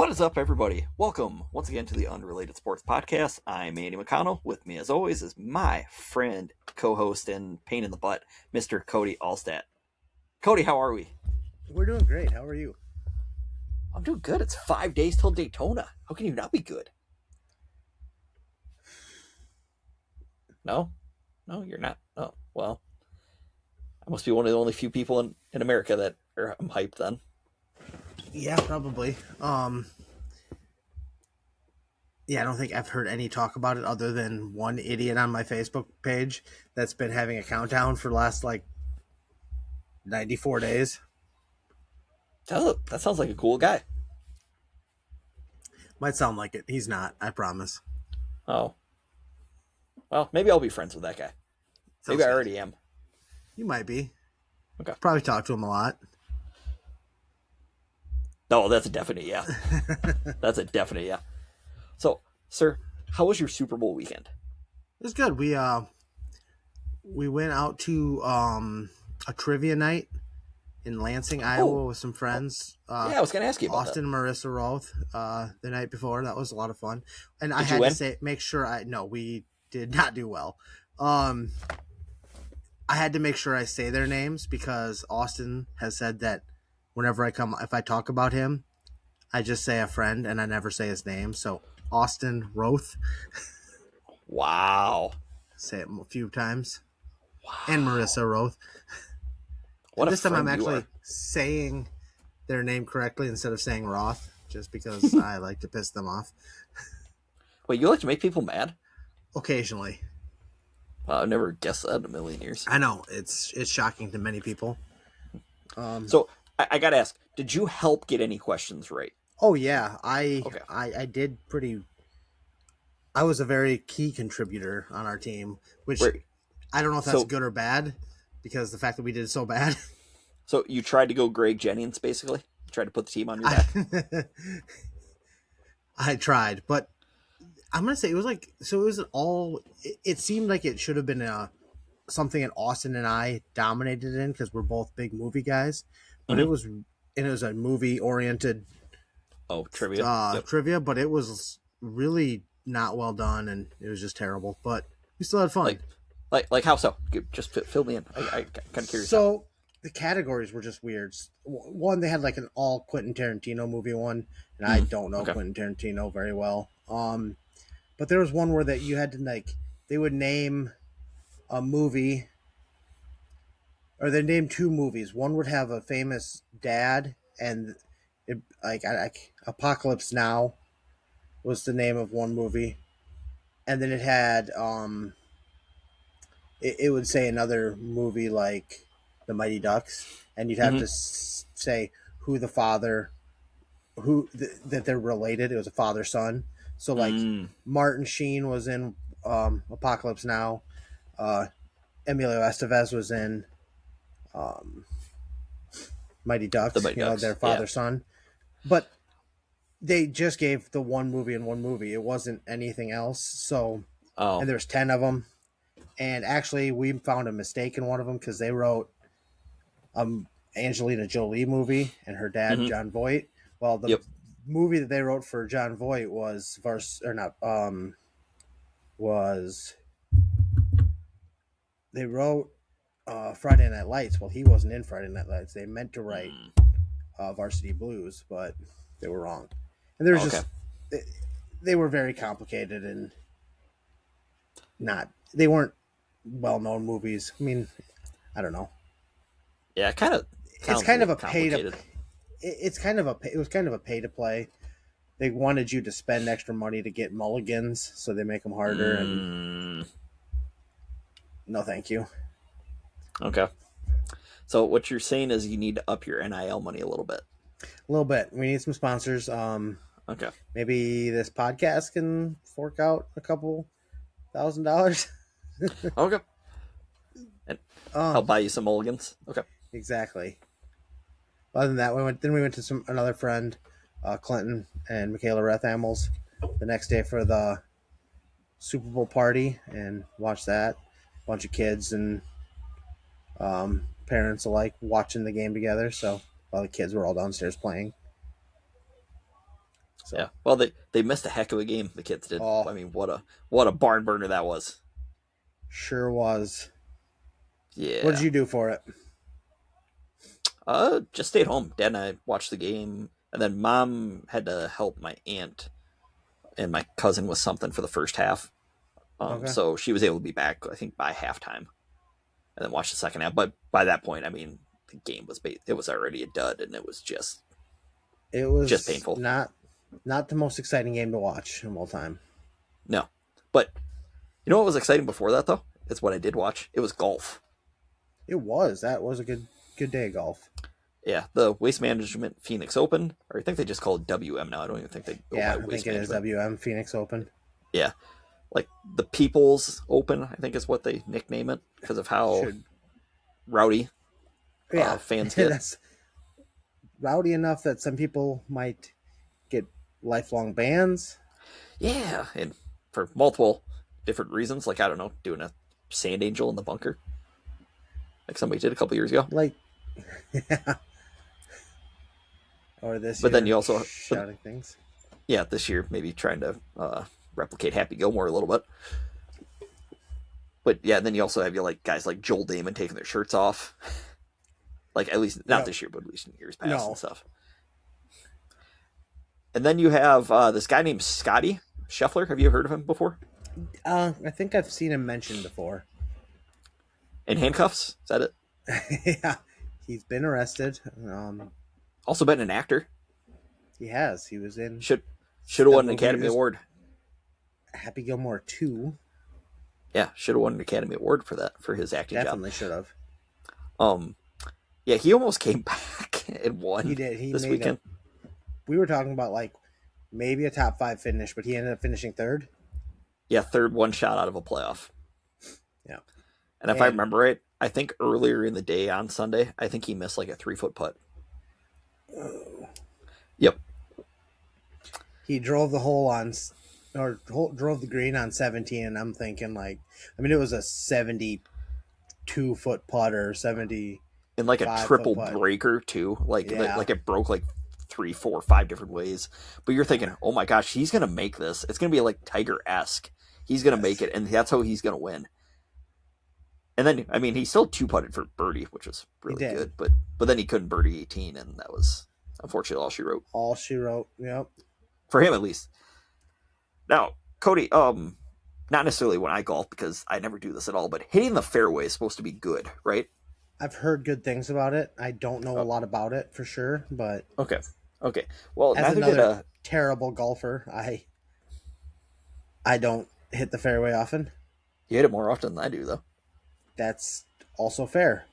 What is up, everybody? Welcome once again to the Unrelated Sports Podcast. I'm Andy McConnell. With me, as always, is my friend, co-host, and pain in the butt, Mr. Cody Allstat. Cody, how are we? We're doing great. How are you? I'm doing good. It's 5 days till Daytona. How can you not be good? No, you're not. Oh, well, I must be one of the only few people in America that are hyped then. Yeah, probably. Yeah, I don't think I've heard any talk about it other than one idiot on my Facebook page that's been having a countdown for the last 94 days. That sounds like a cool guy. Might sound like it. He's not, I promise. Oh. Well, maybe I'll be friends with that guy. Maybe I already am. You might be. Okay. Probably talk to him a lot. No, that's a definite yeah. That's a definite yeah. So, sir, how was your Super Bowl weekend? It was good. We went out to a trivia night in Lansing, Iowa with some friends. Yeah, I was going to ask you about Austin and Marissa Roth the night before. That was a lot of fun. And Did I had to say make sure we did not do well. I had to make sure I say their names because Austin has said that whenever if I talk about him, I just say a friend and I never say his name. So Austin Roth. Wow. Say it a few times. Wow. And Marissa Roth. What this time I'm actually saying their name correctly instead of saying Roth, just because I like to piss them off. Wait, you like to make people mad? Occasionally. I've never guessed that in a million years. I know. It's shocking to many people. So I got to ask, did you help get any questions right? Oh, yeah. I did pretty... I was a very key contributor on our team, which I don't know if that's good or bad, because the fact that we did so bad. So you tried to go Greg Jennings, basically? You tried to put the team on your back? I tried, but I'm going to say it seemed like it should have been something that Austin and I dominated in because we're both big movie guys, but it was a movie-oriented trivia, but it was really not well done, and it was just terrible, but we still had fun. Like how so? Just fill me in. I kind of curious. So the categories were just weird. One, they had like an all Quentin Tarantino movie one, and I don't know Quentin Tarantino very well. But there was one where that you had to they would name a movie, or they named two movies. One would have a famous dad, and Apocalypse Now was the name of one movie, and then it had it would say another movie like The Mighty Ducks, and you'd have to say who the father, that they're related. It was a father-son. So Martin Sheen was in Apocalypse Now. Emilio Estevez was in Mighty Ducks. Their father-son. But they just gave the one movie in one movie. It wasn't anything else. So, and there's 10 of them. And actually, we found a mistake in one of them because they wrote Angelina Jolie movie and her dad, John Voight. Well, the movie that they wrote for John Voight was they wrote Friday Night Lights. Well, he wasn't in Friday Night Lights. They meant to write Varsity Blues, but they were wrong. And there was they were very complicated and they weren't well-known movies. I mean, I don't know. Yeah, it was kind of a pay to play. They wanted you to spend extra money to get mulligans, so they make them harder. And no, thank you. Okay. So what you're saying is you need to up your NIL money a little bit. A little bit. We need some sponsors. Okay. Maybe this podcast can fork out a couple $1,000. Okay. And I'll buy you some mulligans. Okay. Exactly. Other than that, we went to another friend, Clinton and Michaela Rethamels, the next day for the Super Bowl party and watched that. A bunch of kids and parents alike watching the game together. So while the kids were all downstairs playing. So, yeah. Well, they missed a heck of a game. The kids did. oh, I mean, what a barn burner that was. sure was. What did Yeah. you do for it? Just stayed home. Dad and I watched the game, and then Mom had to help my aunt and my cousin with something for the first half. Okay. So she was able to be back, I think, by halftime, and then watch the second half. But by that point, I mean, the game was it was already a dud, and it was just painful. Not the most exciting game to watch of all time. No, but you know what was exciting before that though? It's what I did watch. It was golf. That was a good day of golf. Yeah, the Waste Management Phoenix Open, or I think they just call it WM now. I don't even think they go by Waste think it is WM Phoenix Open. Yeah, like the People's Open, I think is what they nickname it because of how rowdy fans get. That's rowdy enough that some people might get lifelong bans. Yeah, and for multiple different reasons, like I don't know, doing a sand angel in the bunker, like somebody did a couple years ago. Like, yeah. Or this. But then you also shouting things. Yeah, this year maybe trying to replicate Happy Gilmore a little bit. But yeah, then you also have like guys like Joel Damon taking their shirts off. Like at least not this year, but at least in years past and stuff. And then you have this guy named Scotty Scheffler. Have you heard of him before? I think I've seen him mentioned before. In handcuffs? Is that it? Yeah, he's been arrested. Also been an actor. He has. He was in. Should have won an Academy Award. Happy Gilmore 2. Yeah, should have won an Academy Award for that, for his acting Definitely should have. Yeah, he almost came back and won. He did. He this made weekend. We were talking about like maybe a top 5 finish, but he ended up finishing third. Yeah, third, one shot out of a playoff. Yeah. And if I remember right, I think earlier in the day on Sunday, I think he missed like a 3-foot putt. Oh. Yep. He drove the drove the green on 17, and I'm thinking like, I mean, it was a 72-foot putter, 70. And like a triple breaker too, like it broke like 3, 4, 5 different ways. But you're thinking, oh my gosh, he's gonna make this. It's gonna be like Tiger-esque. He's gonna make it, and that's how he's gonna win. And then, I mean, he still 2-putted for birdie, which was really good. But then he couldn't birdie 18, and that was unfortunately all she wrote. All she wrote, yep. For him, at least. Now, Cody, not necessarily when I golf, because I never do this at all, but hitting the fairway is supposed to be good, right? I've heard good things about it. I don't know a lot about it for sure, but okay. Well, as another terrible golfer, I don't hit the fairway often. You hit it more often than I do, though. That's also fair.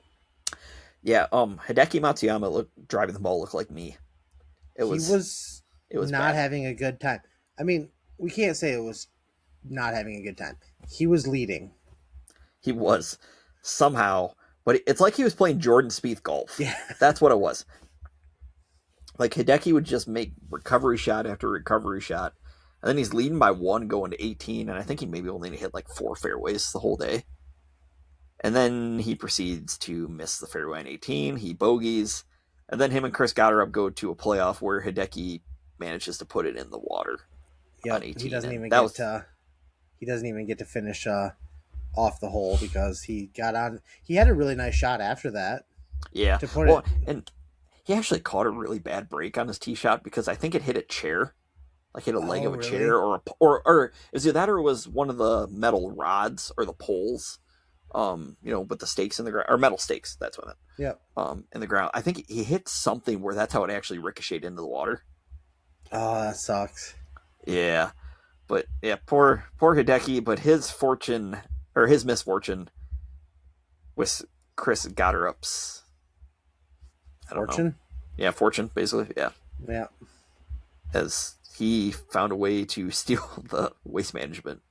Yeah, Hideki Matsuyama driving the ball looked like me. It was not bad. Having a good time. I mean, we can't say it was not having a good time. He was leading. He was somehow, but it's like he was playing Jordan Spieth golf. Yeah, that's what it was. Like Hideki would just make recovery shot after recovery shot, and then he's leading by 1 going to 18, and I think he maybe only hit like 4 fairways the whole day. And then he proceeds to miss the fairway on 18. He bogeys. And then him and Chris Gotterup go to a playoff where Hideki manages to put it in the water on 18. He doesn't even get to finish off the hole because he got on. He had a really nice shot after that. Yeah. And he actually caught a really bad break on his tee shot because I think it hit a chair. Like hit a leg of a chair or is it that or it was one of the metal rods or the poles? With the stakes in the ground, or metal stakes, that's what I meant. Yeah. In the ground. I think he hit something where that's how it actually ricocheted into the water. Oh, that sucks. Yeah. But yeah, poor Hideki, but his misfortune was Chris Gotterup's fortune? Yeah, fortune, basically. Yeah. Yeah. As he found a way to steal the Waste Management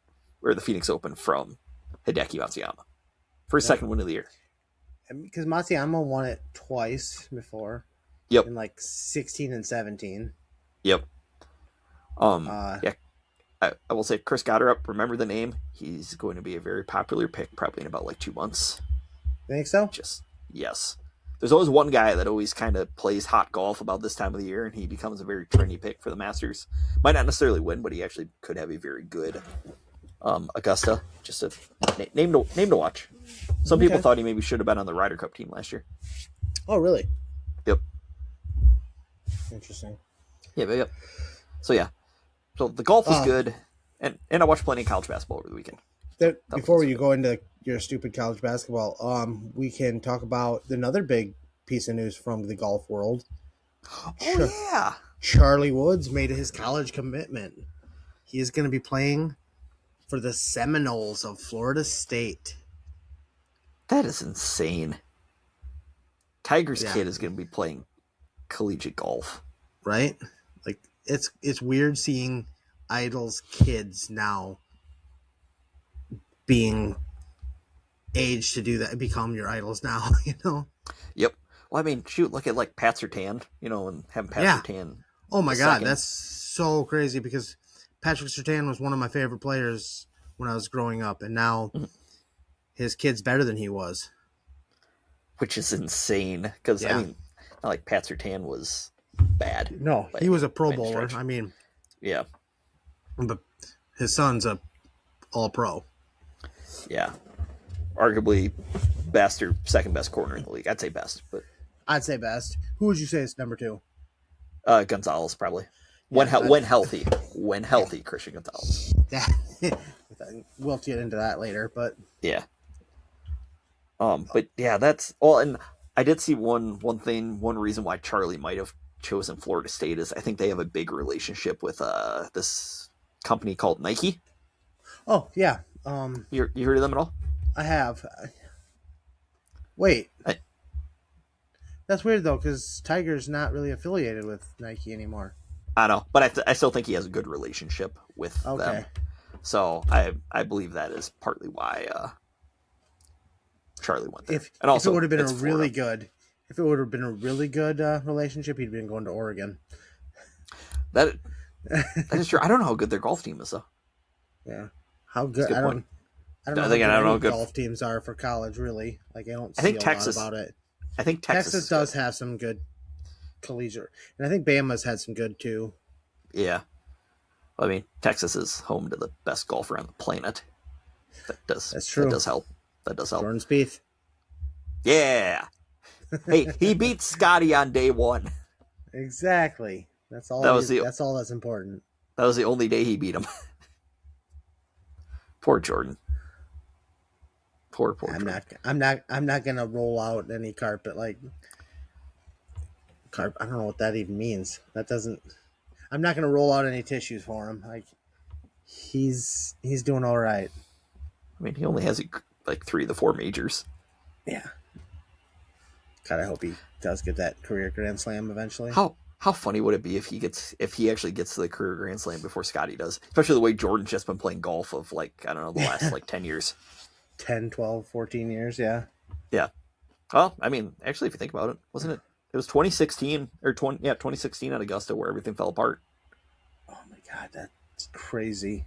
or the Phoenix Open from Hideki Matsuyama. For his second win of the year. Because Matsuyama won it twice before. Yep. In like 16 and 17. Yep. Yeah. I will say Chris Gotterup, remember the name. He's going to be a very popular pick probably in about like 2 months. Think so? Yes. there's always one guy that always kind of plays hot golf about this time of the year, and he becomes a very trendy pick for the Masters. Might not necessarily win, but he actually could have a very good Augusta. Just a name to watch. Some people thought he maybe should have been on the Ryder Cup team last year. Oh, really? Yep. Interesting. Yep. So the golf was good, and I watched plenty of college basketball over the weekend. Before you go into your stupid college basketball, we can talk about another big piece of news from the golf world. Oh, yeah. Charlie Woods made his college commitment. He is going to be playing for the Seminoles of Florida State. That is insane. Tiger's kid is going to be playing collegiate golf. Right? Like, it's weird seeing idols' kids now being aged to do that, become your idols now, you know? Yep. Well, I mean, shoot, look at like Pat Surtain, you know, and having Pat Surtain. Oh my God, that's so crazy because Patrick Surtain was one of my favorite players when I was growing up, and now his kid's better than he was. Which is insane because, I mean, not like Pat Surtain was bad. No, he was a Pro Bowler. I mean, yeah. But his son's a All-Pro. Yeah. Arguably best or second best corner in the league. I'd say best, but I'd say best. Who would you say is number 2? Gonzalez, probably. When healthy, Christian Gonzalez. We'll get into that later, but yeah. But yeah, that's all. And I did see one reason why Charlie might have chosen Florida State is I think they have a big relationship with this company called Nike. Oh yeah. You heard of them at all? I have. Wait. That's weird though, because Tiger's not really affiliated with Nike anymore. I know, but I still think he has a good relationship with them. So I believe that is partly why Charlie went there. And also, if it would have been a really good relationship, he'd been going to Oregon. That is true. I don't know how good their golf team is though. Yeah, how good? I don't know how good golf teams are for college. Really, like I think Texas, lot about it. I think Texas does have some good collegiate, and I think Bama's had some good too. Yeah, I mean Texas is home to the best golfer on the planet. That's true. That does help. Jordan Spieth. Yeah. Hey, he beat Scotty on day 1. Exactly. That's all. That's all that's important. That was the only day he beat him. Poor Jordan. Poor Jordan. I'm not gonna roll out any carpet like I don't know what that even means. That doesn't. I'm not gonna roll out any tissues for him. Like he's doing all right. I mean, he only has like 3 of the 4 majors. Yeah. God, I hope he does get that career Grand Slam eventually. How funny would it be if he actually gets to the career Grand Slam before Scotty does? Especially the way Jordan's just been playing golf of like, I don't know, the last like 10 years. 10, 12, 14 years, yeah. Yeah. Well, I mean, actually, if you think about it, wasn't it? It was 2016 2016 at Augusta where everything fell apart. Oh my God, that's crazy.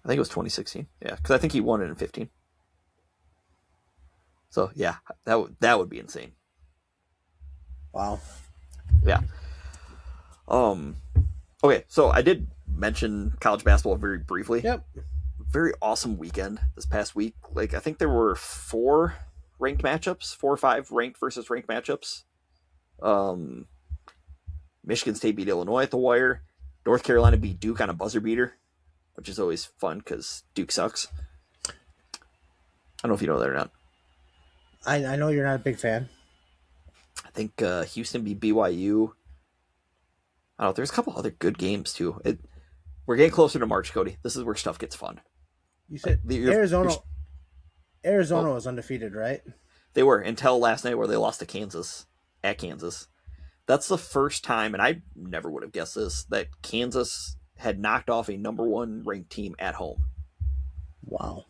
I think it was 2016. Yeah, because I think he won it in 15. So yeah, that would be insane. Wow. Yeah. Okay, so I did mention college basketball very briefly. Yep. Very awesome weekend this past week. Like I think there were 4 ranked matchups, 4 or 5 ranked versus ranked matchups. Michigan State beat Illinois at the wire. North Carolina beat Duke on a buzzer beater, which is always fun because Duke sucks. I don't know if you know that or not. I know you're not a big fan. I think Houston beat BYU. I don't know. There's a couple other good games too. We're getting closer to March, Cody. This is where stuff gets fun. You said Arizona was undefeated, right? They were until last night where they lost to Kansas at Kansas. That's the first time, and I never would have guessed this, that Kansas had knocked off a number 1 ranked team at home. Wow.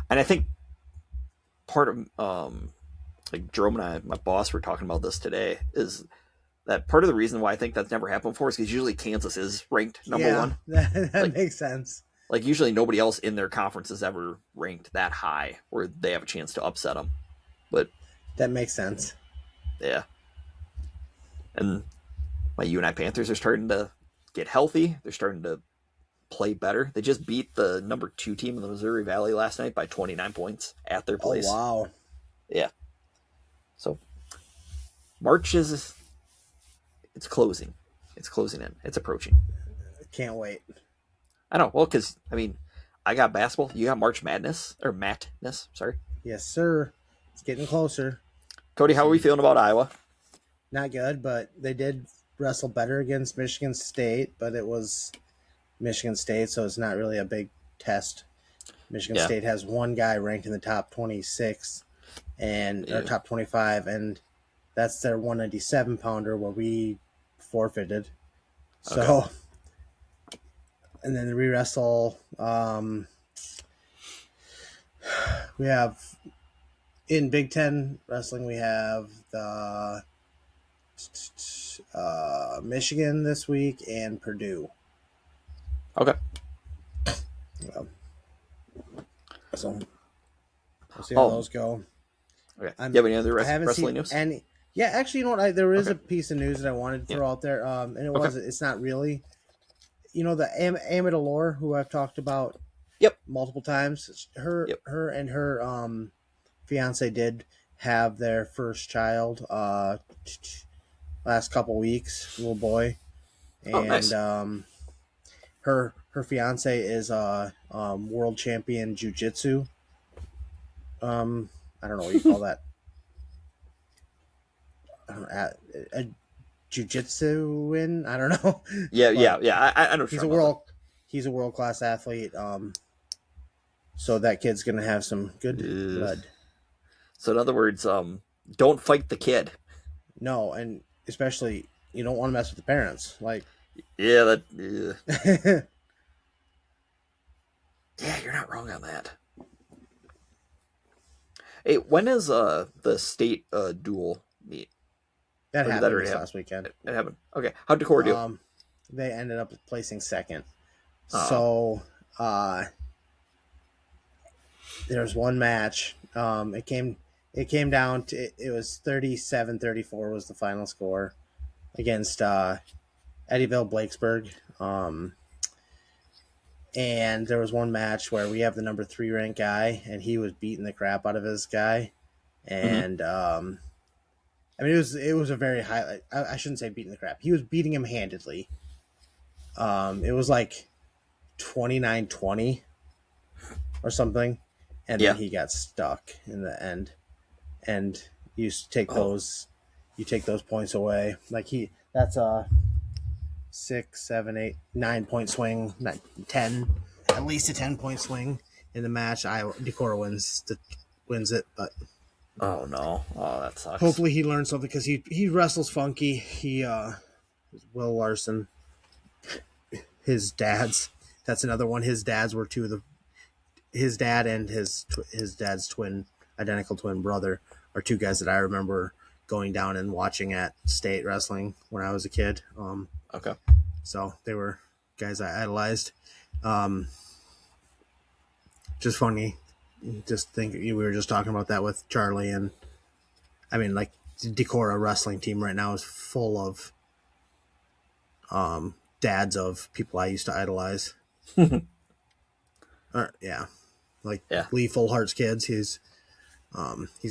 And I think part of like Jerome and I, my boss, were talking about this today, is that part of the reason why I think that's never happened before is because usually Kansas is ranked number 1. That makes sense. Like usually nobody else in their conference is ever ranked that high where they have a chance to upset them. But that makes sense. Yeah. And my UNI Panthers are starting to get healthy. They're starting to play better. They just beat the number 2 team in the Missouri Valley last night by 29 points at their Oh, place. wow. Yeah. So March is it's closing. It's closing in. It's approaching. Can't wait. I know. Well, because I mean, I got basketball. You got March Madness or Matness. Sorry. Yes, sir. It's getting closer. Cody, how are we feeling about Iowa? Not good, but they did wrestle better against Michigan State, but it was Michigan State, so it's not really a big test. Michigan State has one guy ranked in the top 26 or top 25, and that's their 197 pounder where we forfeited. So, and then the re-wrestle, we have in Big Ten wrestling, we have the Michigan this week and Purdue. Okay. So we'll see how those go. Okay. Do you have any other wrestling news? Yeah, actually, you know what? There is a piece of news that I wanted to throw out there, and it's not really. You know, the Amanda Lore, who I've talked about multiple times, her and her fiance did have their first child last couple weeks, little boy. And nice. Her fiance is a world champion jiu-jitsu. I don't know what you call that. A jiu-jitsu-in? I don't know. Yeah. I know. He's a world-class athlete. So that kid's gonna have some good blood. So in other words, don't fight the kid. No, and especially you don't want to mess with the parents. Like, yeah, yeah, you're not wrong on that. Hey, when is the state duel meet? That happened last weekend. It happened. Okay, how'd Decorah do? They ended up placing second. So there's one match. It came down to it was 37-34 was the final score against Eddyville Blakesburg. And there was one match where we have the number 3 ranked guy, and he was beating the crap out of his guy. And I mean, it was a very high. I shouldn't say beating the crap. He was beating him handedly. It was like 29-20 or something, and then he got stuck in the end. And you take those points away. Like that's a 6, 7, 8, 9 point swing, 10, at least a 10-point swing in the match. Decorah wins it, but oh no, that sucks. Hopefully he learned something because he wrestles funky. Will Larson, his dads. That's another one. His dads were his dad and his dad's identical twin brother are 2 guys that I remember going down and watching at state wrestling when I was a kid. Okay. So they were guys I idolized. Just funny. Just think we were just talking about that with Charlie, and I mean, like, the Decorah wrestling team right now is full of dads of people I used to idolize. Lee Fullhart's kids. He's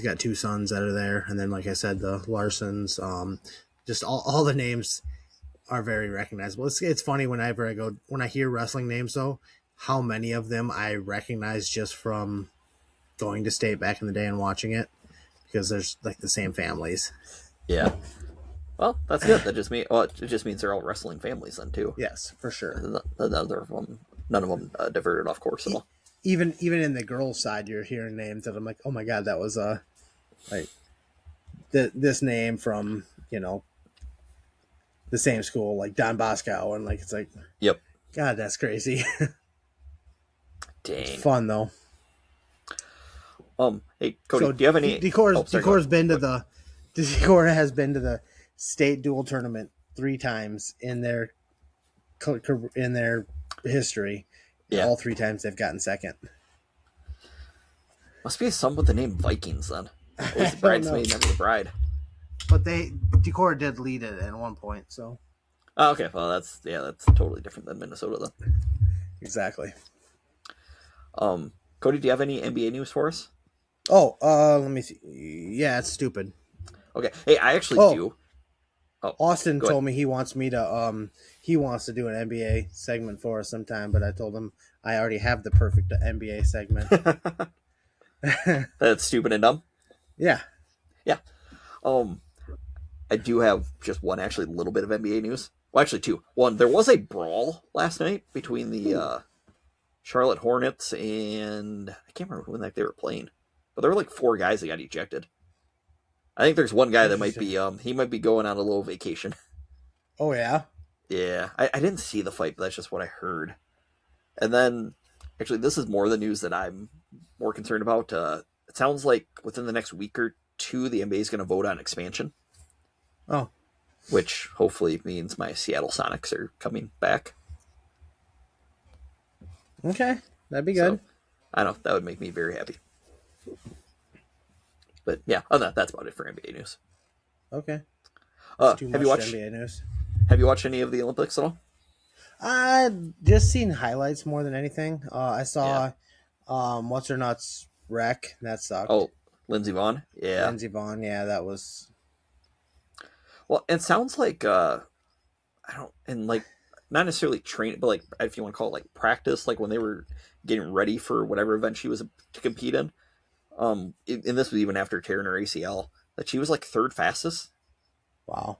got 2 sons that are there, and then, like I said, the Larsons. Just all the names are very recognizable. It's funny when I hear wrestling names though, how many of them I recognize just from going to state back in the day and watching it, because there's like the same families. Yeah. Well, that's good. It just means they're all wrestling families then too. Yes, for sure. None of them diverted off course at all. Even in the girls' side, you're hearing names that I'm like, oh my god, that was like this name from the same school, like Don Bosco, and like it's like, yep, God, that's crazy. Dang, it's fun though. Hey Cody, do you have any? Decorah has been to the state dual tournament 3 times in their history. Yeah. All 3 times they've gotten second. Must be some with the name Vikings then. Or is the bridesmaid never the bride? but Decorah did lead it at one point. So. Oh, okay, well that's totally different than Minnesota then. Exactly. Cody, do you have any NBA news for us? Oh, let me see. Yeah, it's stupid. Okay. Hey, I actually do. Oh, Austin told me he wants to do an NBA segment for us sometime, but I told him I already have the perfect NBA segment. That's stupid and dumb. Yeah. Yeah. I do have just one actually little bit of NBA news. Well, actually two. One, there was a brawl last night between the Charlotte Hornets and I can't remember who they were playing, but there were like 4 guys that got ejected. I think there's one guy that might be he might be going on a little vacation. Oh yeah. Yeah, I didn't see the fight, but that's just what I heard. And then, actually, this is more of the news that I'm more concerned about. It sounds like within the next week or two, the NBA is going to vote on expansion. Oh. Which hopefully means my Seattle Sonics are coming back. Okay, that'd be good. So, I know, that would make me very happy. But yeah, other than that's about it for NBA news. Okay. Have you watched NBA news? Have you watched any of the Olympics at all? I just seen highlights more than anything. I saw, what's her nuts wreck. That sucked. Oh, Lindsey Vonn. Yeah, Lindsey Vonn. Yeah, that was. Well, it sounds like I don't and like not necessarily train, but like if you want to call it like practice, like when they were getting ready for whatever event she was to compete in. And this was even after tearing her ACL, that she was like 3rd fastest. Wow.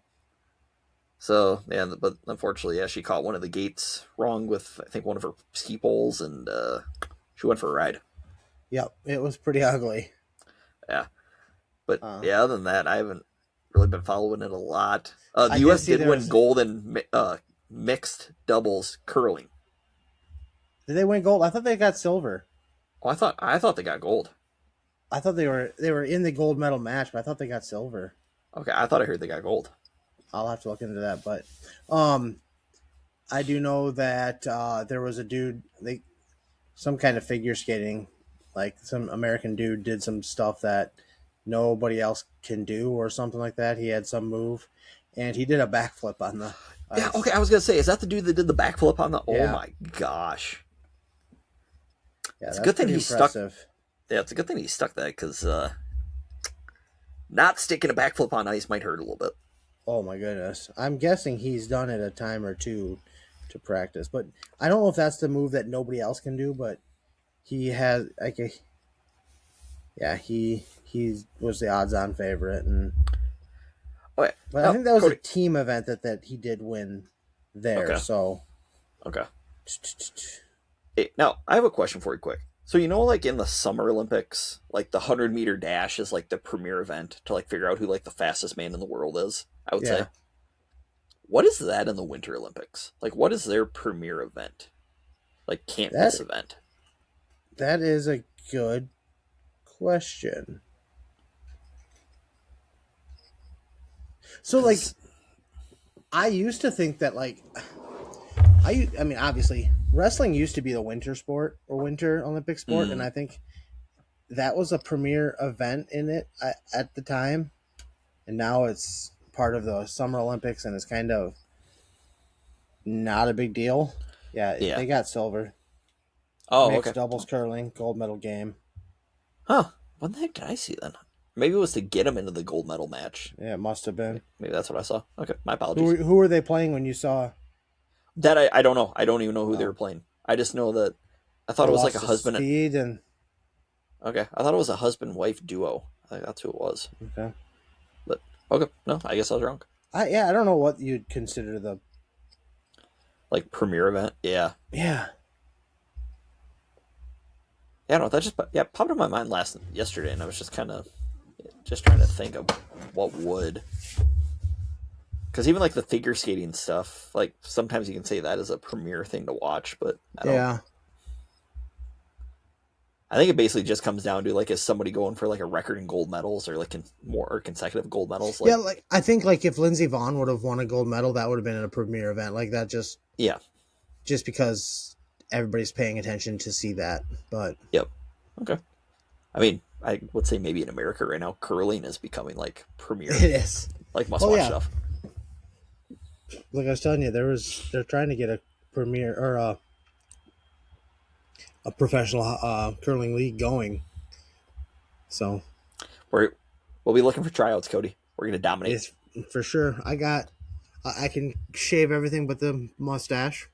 So yeah, but unfortunately, yeah, she caught one of the gates wrong with I think one of her ski poles, and she went for a ride. Yep, it was pretty ugly. Yeah, but yeah, other than that, I haven't really been following it a lot. The U.S. did win gold in mixed doubles curling. Did they win gold? I thought they got silver. Oh, I thought they got gold. I thought they were in the gold medal match, but I thought they got silver. Okay, I thought I heard they got gold. I'll have to look into that, but I do know that there was a dude, some kind of figure skating, like some American dude did some stuff that nobody else can do or something like that. He had some move, and he did a backflip on the ice. Yeah, okay, I was going to say, is that the dude that did the backflip on the... Yeah. Oh my gosh. Yeah, it's a good thing he stuck... Yeah, it's a good thing he stuck that, because not sticking a backflip on ice might hurt a little bit. Oh my goodness. I'm guessing he's done it a time or two to practice, but I don't know if that's the move that nobody else can do, but he has like he was the odds-on favorite, and okay. But I think that was Cody. A team event that he did win there. Okay. So okay. Hey, now I have a question for you, quick. So like in the Summer Olympics, like the 100-meter dash is like the premier event to like figure out who like the fastest man in the world is. I would say. What is that in the Winter Olympics? Like, what is their premier event? Like, can't miss event. That is a good question. So, like, I used to think that, like, I mean, obviously, wrestling used to be the winter sport or winter Olympic sport, and I think that was a premier event in it at the time, and now it's part of the Summer Olympics, and it's kind of not a big deal. Yeah. They got silver. Oh, mixed okay. Doubles curling, gold medal game. Huh. What the heck did I see then? Maybe it was to get him into the gold medal match. Yeah, it must have been. Maybe that's what I saw. Okay, my apologies. Who were they playing when you saw? That I don't know. I don't even know who they were playing. I just know that I thought it was like a husband and. Okay, I thought it was a husband-wife duo. I think that's who it was. Okay. But okay, no, I guess I was wrong. I don't know what you'd consider the like premier event. Yeah. Yeah. Yeah, no, that just popped in my mind yesterday, and I was just kind of trying to think of what would, because even like the figure skating stuff, like sometimes you can say that is a premier thing to watch, but I don't. I think it basically just comes down to like, is somebody going for like a record in gold medals or like more consecutive gold medals? Like, yeah, like I think like if Lindsey Vonn would have won a gold medal, that would have been a premier event. Like that just because everybody's paying attention to see that. But yep. Okay. I mean, I would say maybe in America right now, curling is becoming like premier. It is. Like must-watch stuff. Like I was telling you, they're trying to get a premier or a professional curling league going. So we'll be looking for tryouts, Cody. We're gonna dominate. It's, for sure. I can shave everything but the mustache.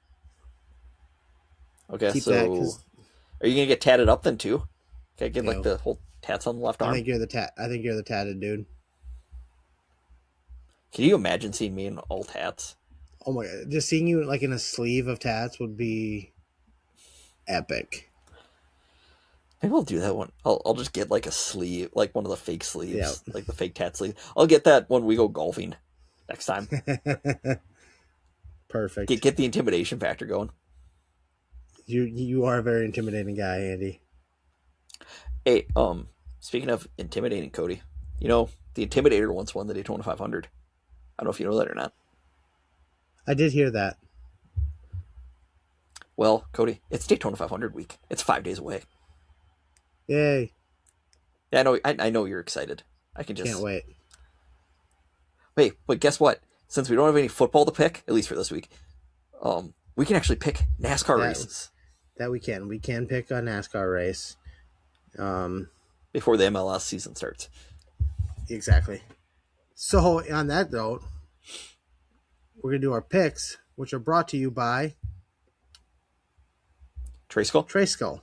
Okay, so are you gonna get tatted up then too? Okay, get like the whole tats on the left arm. I think you're the tatted dude. Can you imagine seeing me in all tats? Oh my god! Just seeing you like in a sleeve of tats would be epic. Maybe I'll do that one. I'll just get like a sleeve, like one of the fake sleeves, like the fake tat sleeve. I'll get that when we go golfing next time. Perfect. Get the intimidation factor going. You are a very intimidating guy, Andy. Hey, speaking of intimidating, Cody, you know the Intimidator once won the Daytona 500. I don't know if you know that or not. I did hear that. Well, Cody, it's Daytona 500 week. It's 5 days away. Yay! Yeah, I know you're excited. I can just can't wait. Wait, but guess what? Since we don't have any football to pick, at least for this week, we can actually pick NASCAR races. That we can. We can pick a NASCAR race. Before the MLS season starts. Exactly. So on that note, we're gonna do our picks, which are brought to you by Trayskull.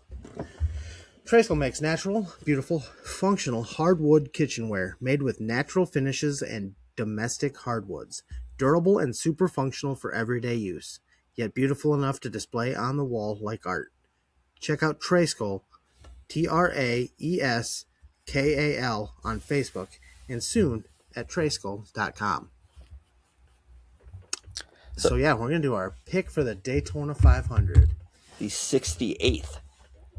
Trayskull makes natural, beautiful, functional hardwood kitchenware made with natural finishes and domestic hardwoods. Durable and super functional for everyday use, yet beautiful enough to display on the wall like art. Check out Trayskull, TRAESKAL on Facebook, and soon at trayskull.com. So yeah, we're going to do our pick for the Daytona 500. The 68th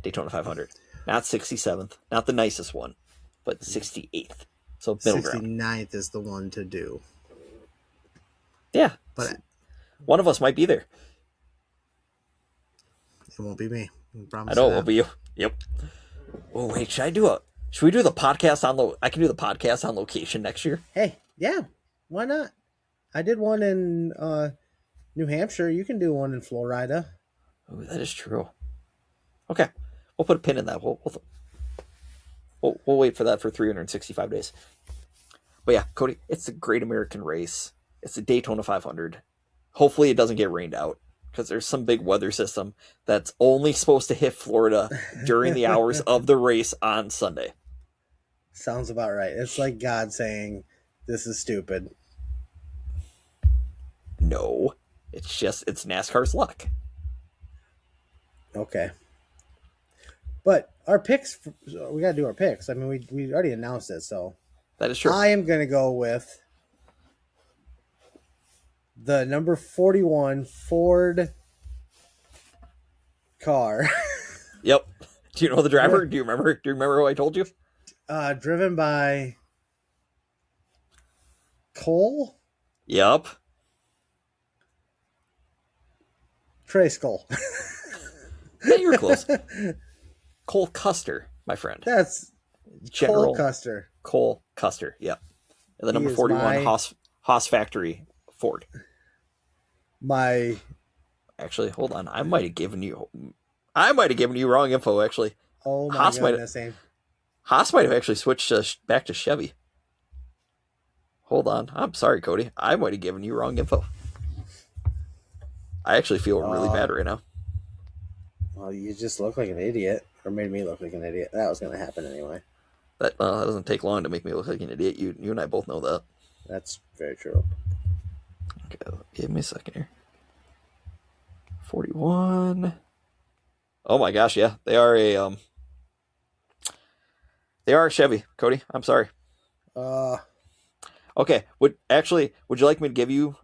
Daytona 500. Not 67th. Not the nicest one, but 68th. So middle 69th ground. is the one to do. Yeah. But one of us might be there. It won't be me. I know it won't be you. Yep. Oh, wait. Should we do the podcast on I can do the podcast on location next year? Hey, yeah. Why not? I did one in New Hampshire. You can do one in Florida. Oh, that is true. Okay. We'll put a pin in that. We'll wait for that for 365 days. But yeah, Cody, it's a great American race. It's the Daytona 500. Hopefully it doesn't get rained out because there's some big weather system that's only supposed to hit Florida during the hours of the race on Sunday. Sounds about right. It's like God saying, this is stupid. No, it's NASCAR's luck. Okay. But our picks, we got to do our picks. I mean, we already announced it, so. That is true. I am going to go with the number 41 Ford car. Yep. Do you know the driver? Do you remember who I told you? Driven by Cole? Yep. Trayskull. Yeah, you're close. Cole Custer, my friend. That's General Cole Custer. Cole Custer, yep. And the number 41 Haas Factory Ford. Actually, hold on. I might have given you wrong info, actually. Oh, my goodness. Haas might have actually switched back to Chevy. Hold on. I'm sorry, Cody. I might have given you wrong info. I actually feel really bad right now. Well, you just look like an idiot. Or made me look like an idiot. That was going to happen anyway. That doesn't take long to make me look like an idiot. You and I both know that. That's very true. Okay, give me a second here. 41. Oh my gosh, yeah. They are a Chevy, Cody. I'm sorry. Okay, would you like me to give you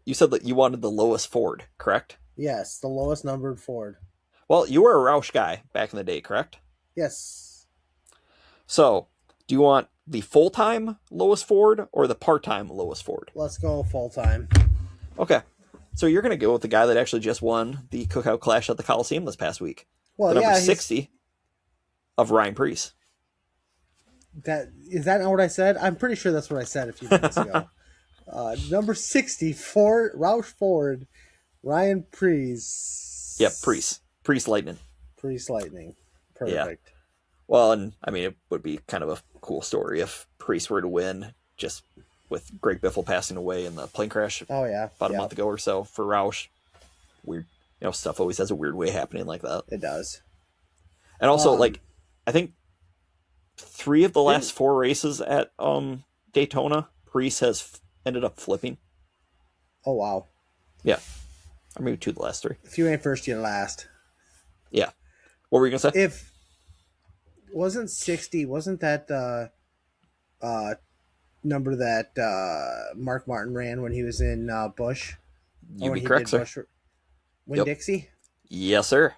you said that you wanted the lowest Ford, correct? Yes, the lowest numbered Ford. Well, you were a Roush guy back in the day, correct? Yes. So, do you want the full-time lowest Ford or the part-time lowest Ford? Let's go full-time. Okay. So you're going to go with the guy that actually just won the Cookout Clash at the Coliseum this past week. Well, the number 60 of Ryan Preece. Is that not what I said? I'm pretty sure that's what I said a few minutes ago. Number 64, Roush Ford, Ryan Yep, Preece. Priest Lightning. Preece Lightning. Yeah. Perfect. Well, and I mean, it would be kind of a cool story if Priest were to win, just with Greg Biffle passing away in the plane crash Oh yeah, about a month ago or so for Roush. Weird, stuff always has a weird way happening like that. it does. And also, I think 3 of the last 4 races at Daytona, Priest has ended up flipping. Oh wow. Yeah, or maybe 2 of the last 3. If you ain't first, you're last. Yeah. What were you gonna say? If wasn't 60, wasn't that the number that Mark Martin ran when he was in Busch? You'd be correct, sir. Busch, Winn-Dixie? Yes, sir.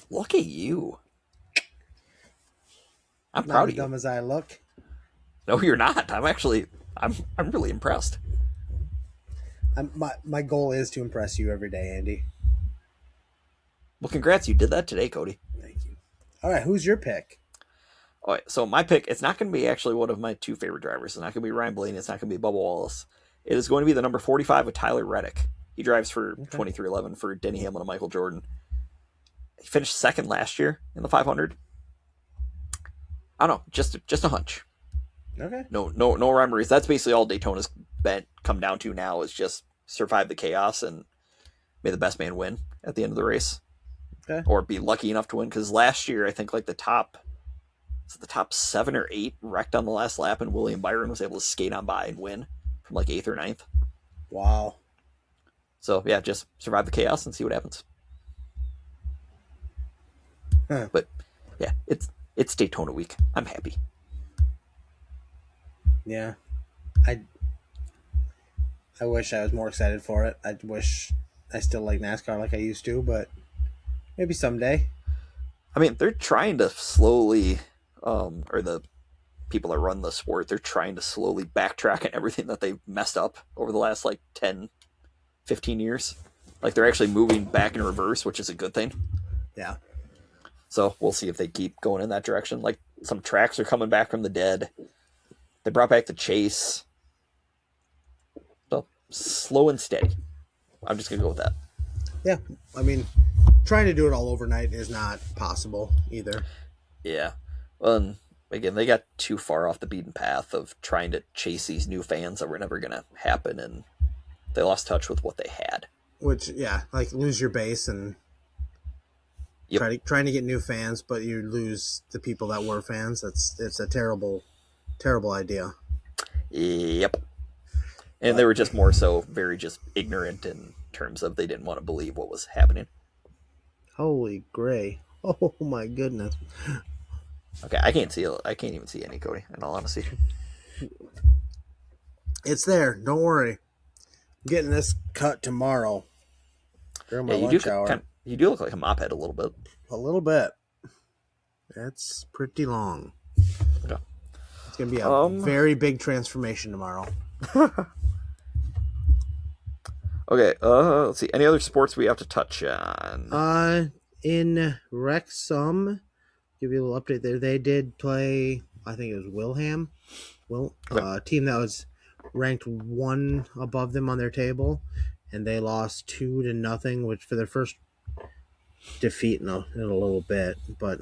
Look at you. I'm proud of you. Not as dumb as I look. No, you're not. I'm really impressed. My goal is to impress you every day, Andy. Well, congrats. You did that today, Cody. Thank you. All right, who's your pick? All right, so my pick, it's not going to be actually one of my 2 favorite drivers. It's not going to be Ryan Blaney. It's not going to be Bubba Wallace. It is going to be the number 45 of Tyler Reddick. He drives for 2311 for Denny Hamlin and Michael Jordan. He finished 2nd last year in the 500. I don't know, just a hunch. Okay. No rhyme or reason. That's basically all Daytona's come down to now is just survive the chaos and may the best man win at the end of the race. Okay. Or be lucky enough to win, because last year I think like the top 7 or 8 wrecked on the last lap, and William Byron was able to skate on by and win from like 8th or 9th. Wow. So yeah, just survive the chaos and see what happens. Huh. But yeah, it's Daytona week. I'm happy. Yeah. I wish I was more excited for it. I wish I still like NASCAR like I used to, but maybe someday. I mean, they're trying to slowly, or the people that run the sport, they're trying to slowly backtrack on everything that they've messed up over the last like 10, 15 years. Like they're actually moving back in reverse, which is a good thing. Yeah. So we'll see if they keep going in that direction. Like some tracks are coming back from the dead. They brought back the chase. So slow and steady. I'm just going to go with that. Yeah. I mean, trying to do it all overnight is not possible either. Yeah. Well, again, they got too far off the beaten path of trying to chase these new fans that were never going to happen, and they lost touch with what they had. Which, yeah, like lose your base and trying to get new fans, but you lose the people that were fans. It's a terrible, terrible idea. Yep. And they were just more so very just ignorant in terms of they didn't want to believe what was happening. Holy gray. Oh my goodness. Okay, I can't even see any, Cody, in all honesty. It's there. Don't worry. I'm getting this cut tomorrow during my lunch hour. You do look like a mophead a little bit. A little bit. That's pretty long. Okay. It's going to be a very big transformation tomorrow. Okay, let's see. Any other sports we have to touch on? In Wrexham, give you a little update there. They did play, I think it was Wilham. A team that was ranked 1 above them on their table, and they lost 2-0, which for their first defeat in a little bit. But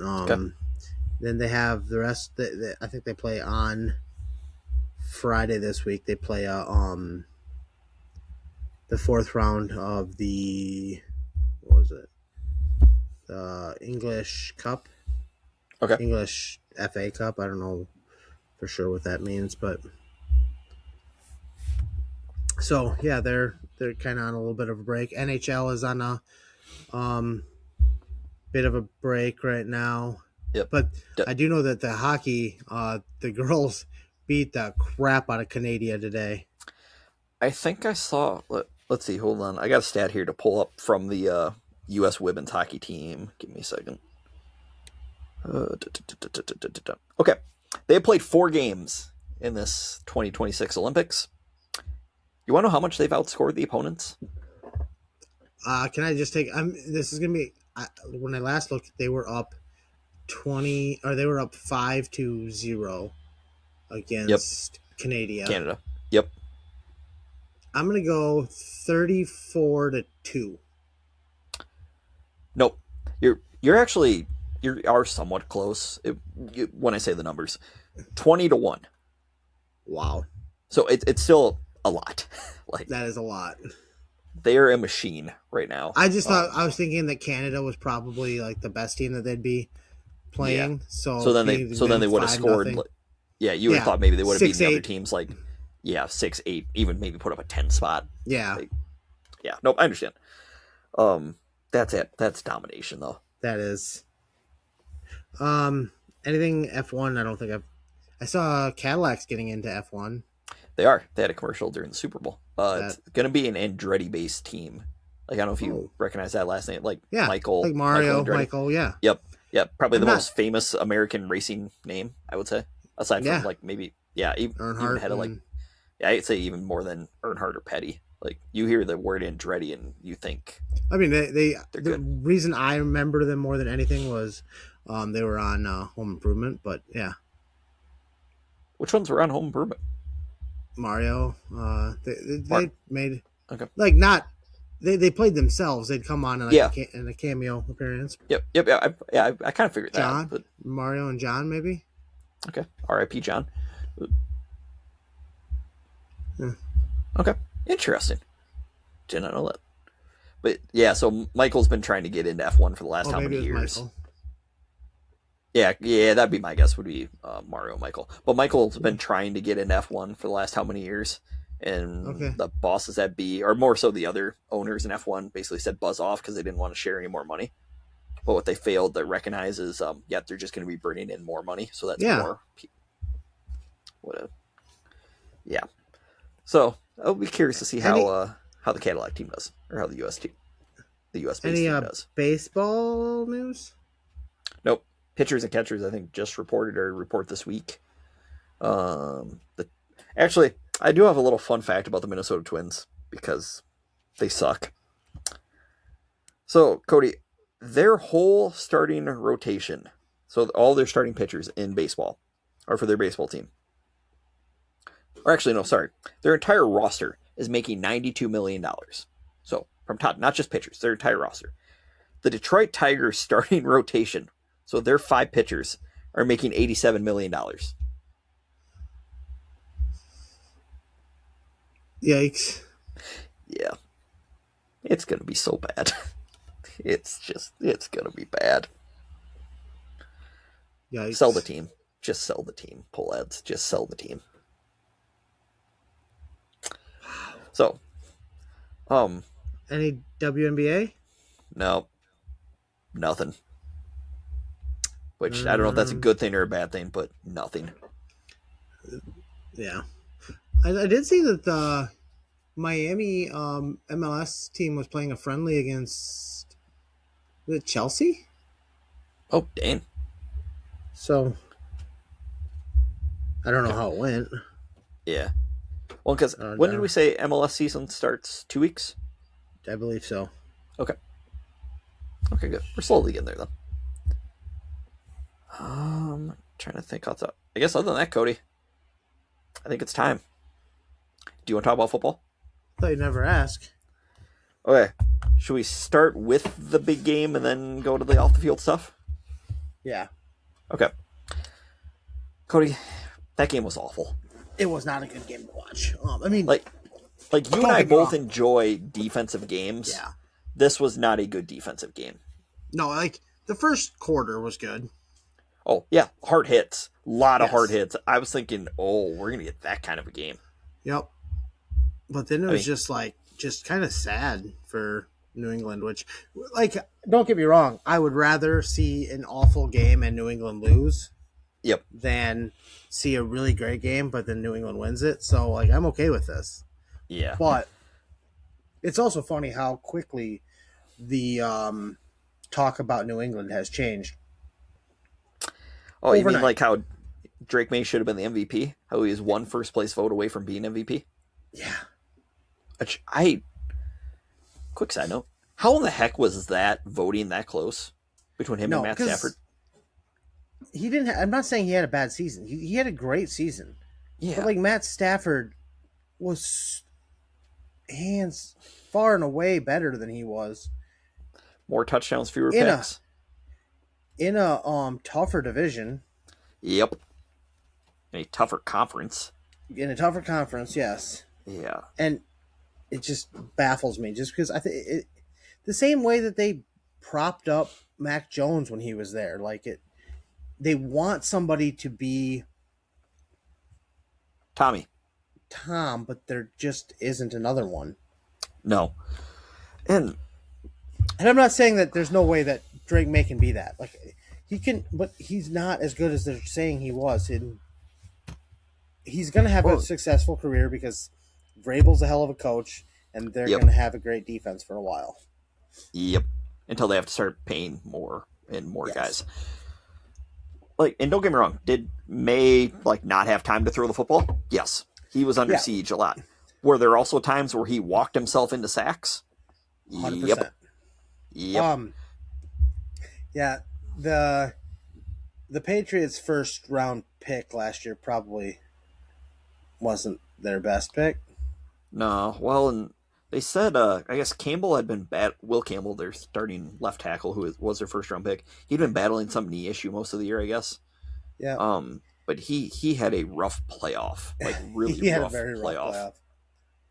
then they have the rest. I think they play on Friday this week. They play the 4th round of the the English Cup. Okay. English FA Cup. I don't know for sure what that means, but so yeah, they're kind of on a little bit of a break. NHL is on a bit of a break right now. Yep. But I do know that the hockey, the girls beat the crap out of Canada today. I think I saw. Let's see. Hold on. I got a stat here to pull up from the U.S. women's hockey team. Give me a second. Okay. They played 4 games in this 2026 Olympics. You want to know how much they've outscored the opponents? Can I just take... this is going to be... when I last looked, they were up 20, or they were up 5-0 Yep. against Canada. Yep. I'm gonna go 34-2. Nope. You're actually you are somewhat close when I say the numbers. 20-1. Wow. So it's still a lot. Like, that is a lot. They're a machine right now. I just thought I was thinking that Canada was probably like the best team that they'd be playing. Yeah. So then they would have scored. You would have thought maybe they would have beaten the other teams 6-8, even maybe put up a 10 spot. Yeah. Nope, I understand. That's it. That's domination though. That is. Anything F1? I don't think I saw Cadillacs getting into F1. They had a commercial during the Super Bowl. It's going to be an Andretti based team. Like, I don't know if you recognize that last name. Michael. Like Mario, Michael, yeah. Yep. Probably the most famous American racing name, I would say. Aside from maybe, even ahead of I'd say even more than Earnhardt or Petty. Like, you hear the word Andretti and you think. I mean, the reason I remember them more than anything was they were on Home Improvement, but yeah. Which ones were on Home Improvement? Mario. They made okay. They played themselves. They'd come on in a cameo appearance. Yep. I kind of figured John, that. But... Mario and John, maybe. Okay. R.I.P. John. Yeah. Okay. Interesting. Did not know that. But yeah, so Michael's been trying to get into F1 for the last how many years? Michael. Yeah, that'd be my guess. Would be Mario, Michael. But Michael's been trying to get into F1 for the last how many years? And the bosses at B, or more so the other owners in F1, basically said buzz off because they didn't want to share any more money. But what they failed to recognize is, they're just going to be bringing in more money, so that's more. Yeah. So I'll be curious to see how the Cadillac team does, or how the U.S. based team does. Baseball news? Nope. Pitchers and catchers, I think, just report this week. Actually, I do have a little fun fact about the Minnesota Twins because they suck. So, Cody, their whole starting rotation, so all their starting pitchers in baseball, are for their baseball team. Or actually, no, sorry. Their entire roster is making $92 million. So, from top, not just pitchers, their entire roster. The Detroit Tigers starting rotation, so their 5 pitchers, are making $87 million. Yikes. Yeah. It's going to be so bad. It's going to be bad. Yikes. Sell the team. Just sell the team. Pull ads. Just sell the team. So, any WNBA? No. Nothing. Which, I don't know if that's a good thing or a bad thing, but nothing. Yeah. I did see that the Miami MLS team was playing a friendly against Chelsea. Oh, dang. So, I don't know how it went. Yeah. Well, because when did we say MLS season starts? 2 weeks? I believe so. Okay. Okay, good. We're slowly getting there, then. Trying to think. I guess other than that, Cody, I think it's time. Do you want to talk about football? I thought you'd never ask. Okay. Should we start with the big game and then go to the off-the-field stuff? Yeah. Okay. Cody, that game was awful. It was not a good game to watch. I mean, like you and I both enjoy defensive games. Yeah. This was not a good defensive game. No, like the first quarter was good. Oh, yeah. Hard hits. A lot of hard hits. I was thinking, we're going to get that kind of a game. Yep. But then it was just kind of sad for New England, which, like, don't get me wrong, I would rather see an awful game and New England lose. Yep. Than see a really great game, but then New England wins it. So, like, I'm okay with this. Yeah. But it's also funny how quickly the talk about New England has changed. Oh, overnight. You mean like how Drake May should have been the MVP? How he was one first place vote away from being MVP? Yeah. Which quick side note, how in the heck was that voting that close between him and Matt Stafford? he didn't. I'm not saying he had a bad season. He had a great season. Yeah. But like Matt Stafford was hands far and away better than he was. More touchdowns, fewer picks. In a tougher division. Yep. A tougher conference. In a tougher conference, yes. Yeah. And it just baffles me, just because I think the same way that they propped up Mac Jones when he was there, like they want somebody to be Tom, but there just isn't another one. No. And I'm not saying that there's no way that Drake May can be that. Like he can, but he's not as good as they're saying he was. And he's going to have a successful career because Vrabel's a hell of a coach, and they're going to have a great defense for a while. Yep. Until they have to start paying more and more guys. Like, and don't get me wrong, did May not have time to throw the football? Yes. He was under siege a lot. Were there also times where he walked himself into sacks? 100%. Yep. Yeah, the Patriots' first round pick last year probably wasn't their best pick. No, well, and they said I guess Campbell had been bad. Will Campbell, their starting left tackle, who was their first round pick, he'd been battling some knee issue most of the year, I guess. Yeah. But he had a rough playoff, really he had rough, a very rough playoff.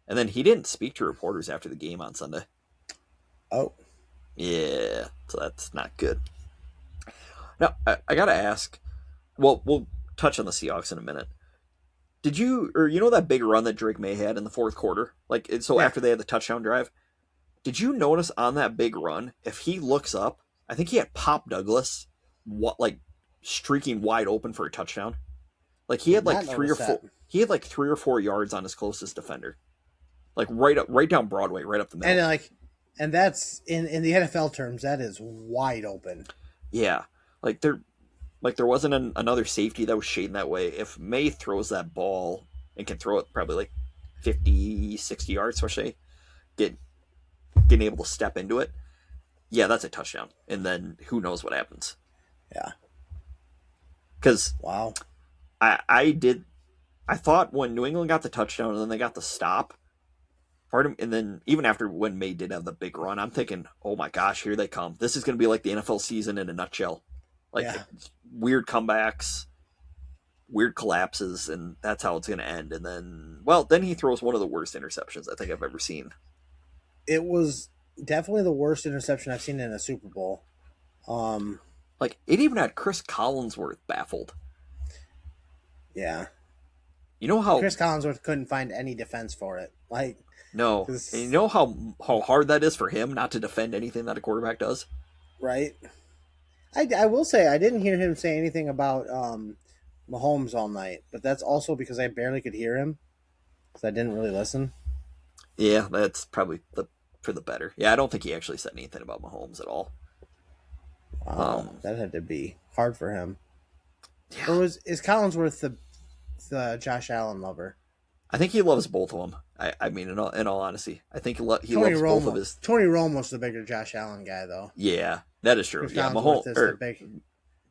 And then he didn't speak to reporters after the game on Sunday. Oh. Yeah, so that's not good. Now, I gotta ask, well, we'll touch on the Seahawks in a minute. Did you know that big run that Drake May had in the fourth quarter? After they had the touchdown drive, did you notice on that big run, if he looks up, I think he had Pop Douglas, streaking wide open for a touchdown. He had 3 or 4. He had 3 or 4 yards on his closest defender, right down Broadway, right up the middle. And that's in the NFL terms, that is wide open. Yeah, there wasn't another safety that was shading that way. If May throws that ball and can throw it probably 50, 60 yards, especially getting able to step into it, yeah, that's a touchdown. And then who knows what happens? Yeah. Because wow, I thought when New England got the touchdown and then they got the stop, and then even after when May did have the big run, I'm thinking, oh my gosh, here they come. This is going to be like the NFL season in a nutshell. Weird comebacks, weird collapses, and that's how it's going to end. And then he throws one of the worst interceptions I think I've ever seen. It was definitely the worst interception I've seen in a Super Bowl. It even had Chris Collinsworth baffled. Yeah. You know how Chris Collinsworth couldn't find any defense for it. No. And you know how hard that is for him not to defend anything that a quarterback does? Right. I will say I didn't hear him say anything about Mahomes all night, but that's also because I barely could hear him because I didn't really listen. Yeah, that's probably for the better. Yeah, I don't think he actually said anything about Mahomes at all. Wow, that had to be hard for him. Yeah. Or is Collinsworth the Josh Allen lover? I think he loves both of them. I mean, in all honesty, I think he loves both of his. Tony Romo's the bigger Josh Allen guy, though. Yeah, that is true. Yeah, Mahomes is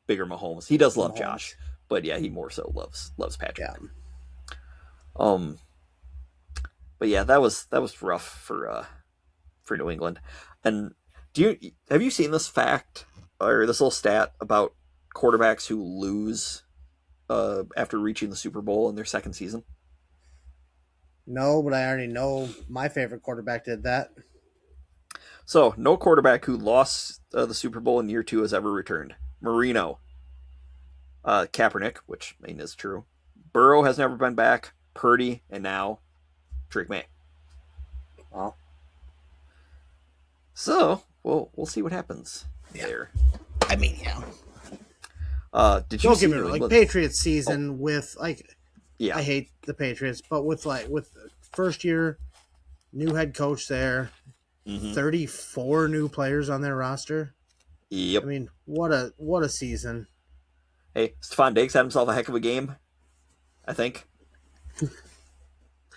bigger Mahomes. He does love Josh, but yeah, he more so loves Patrick. Yeah. But yeah, that was rough for New England. And have you seen this fact or this little stat about quarterbacks who lose after reaching the Super Bowl in their second season? No, but I already know my favorite quarterback did that. So, no quarterback who lost the Super Bowl in year 2 has ever returned. Marino, Kaepernick, which I mean is true. Burrow has never been back. Purdy, and now Drake May. Wow. So, we'll see what happens there. I mean, yeah. Did you Don't see get me wrong, Patriots season with yeah. I hate the Patriots, but with first year new head coach there, 34 new players on their roster. Yep. I mean, what a season. Hey, Stephon Diggs had himself a heck of a game, I think.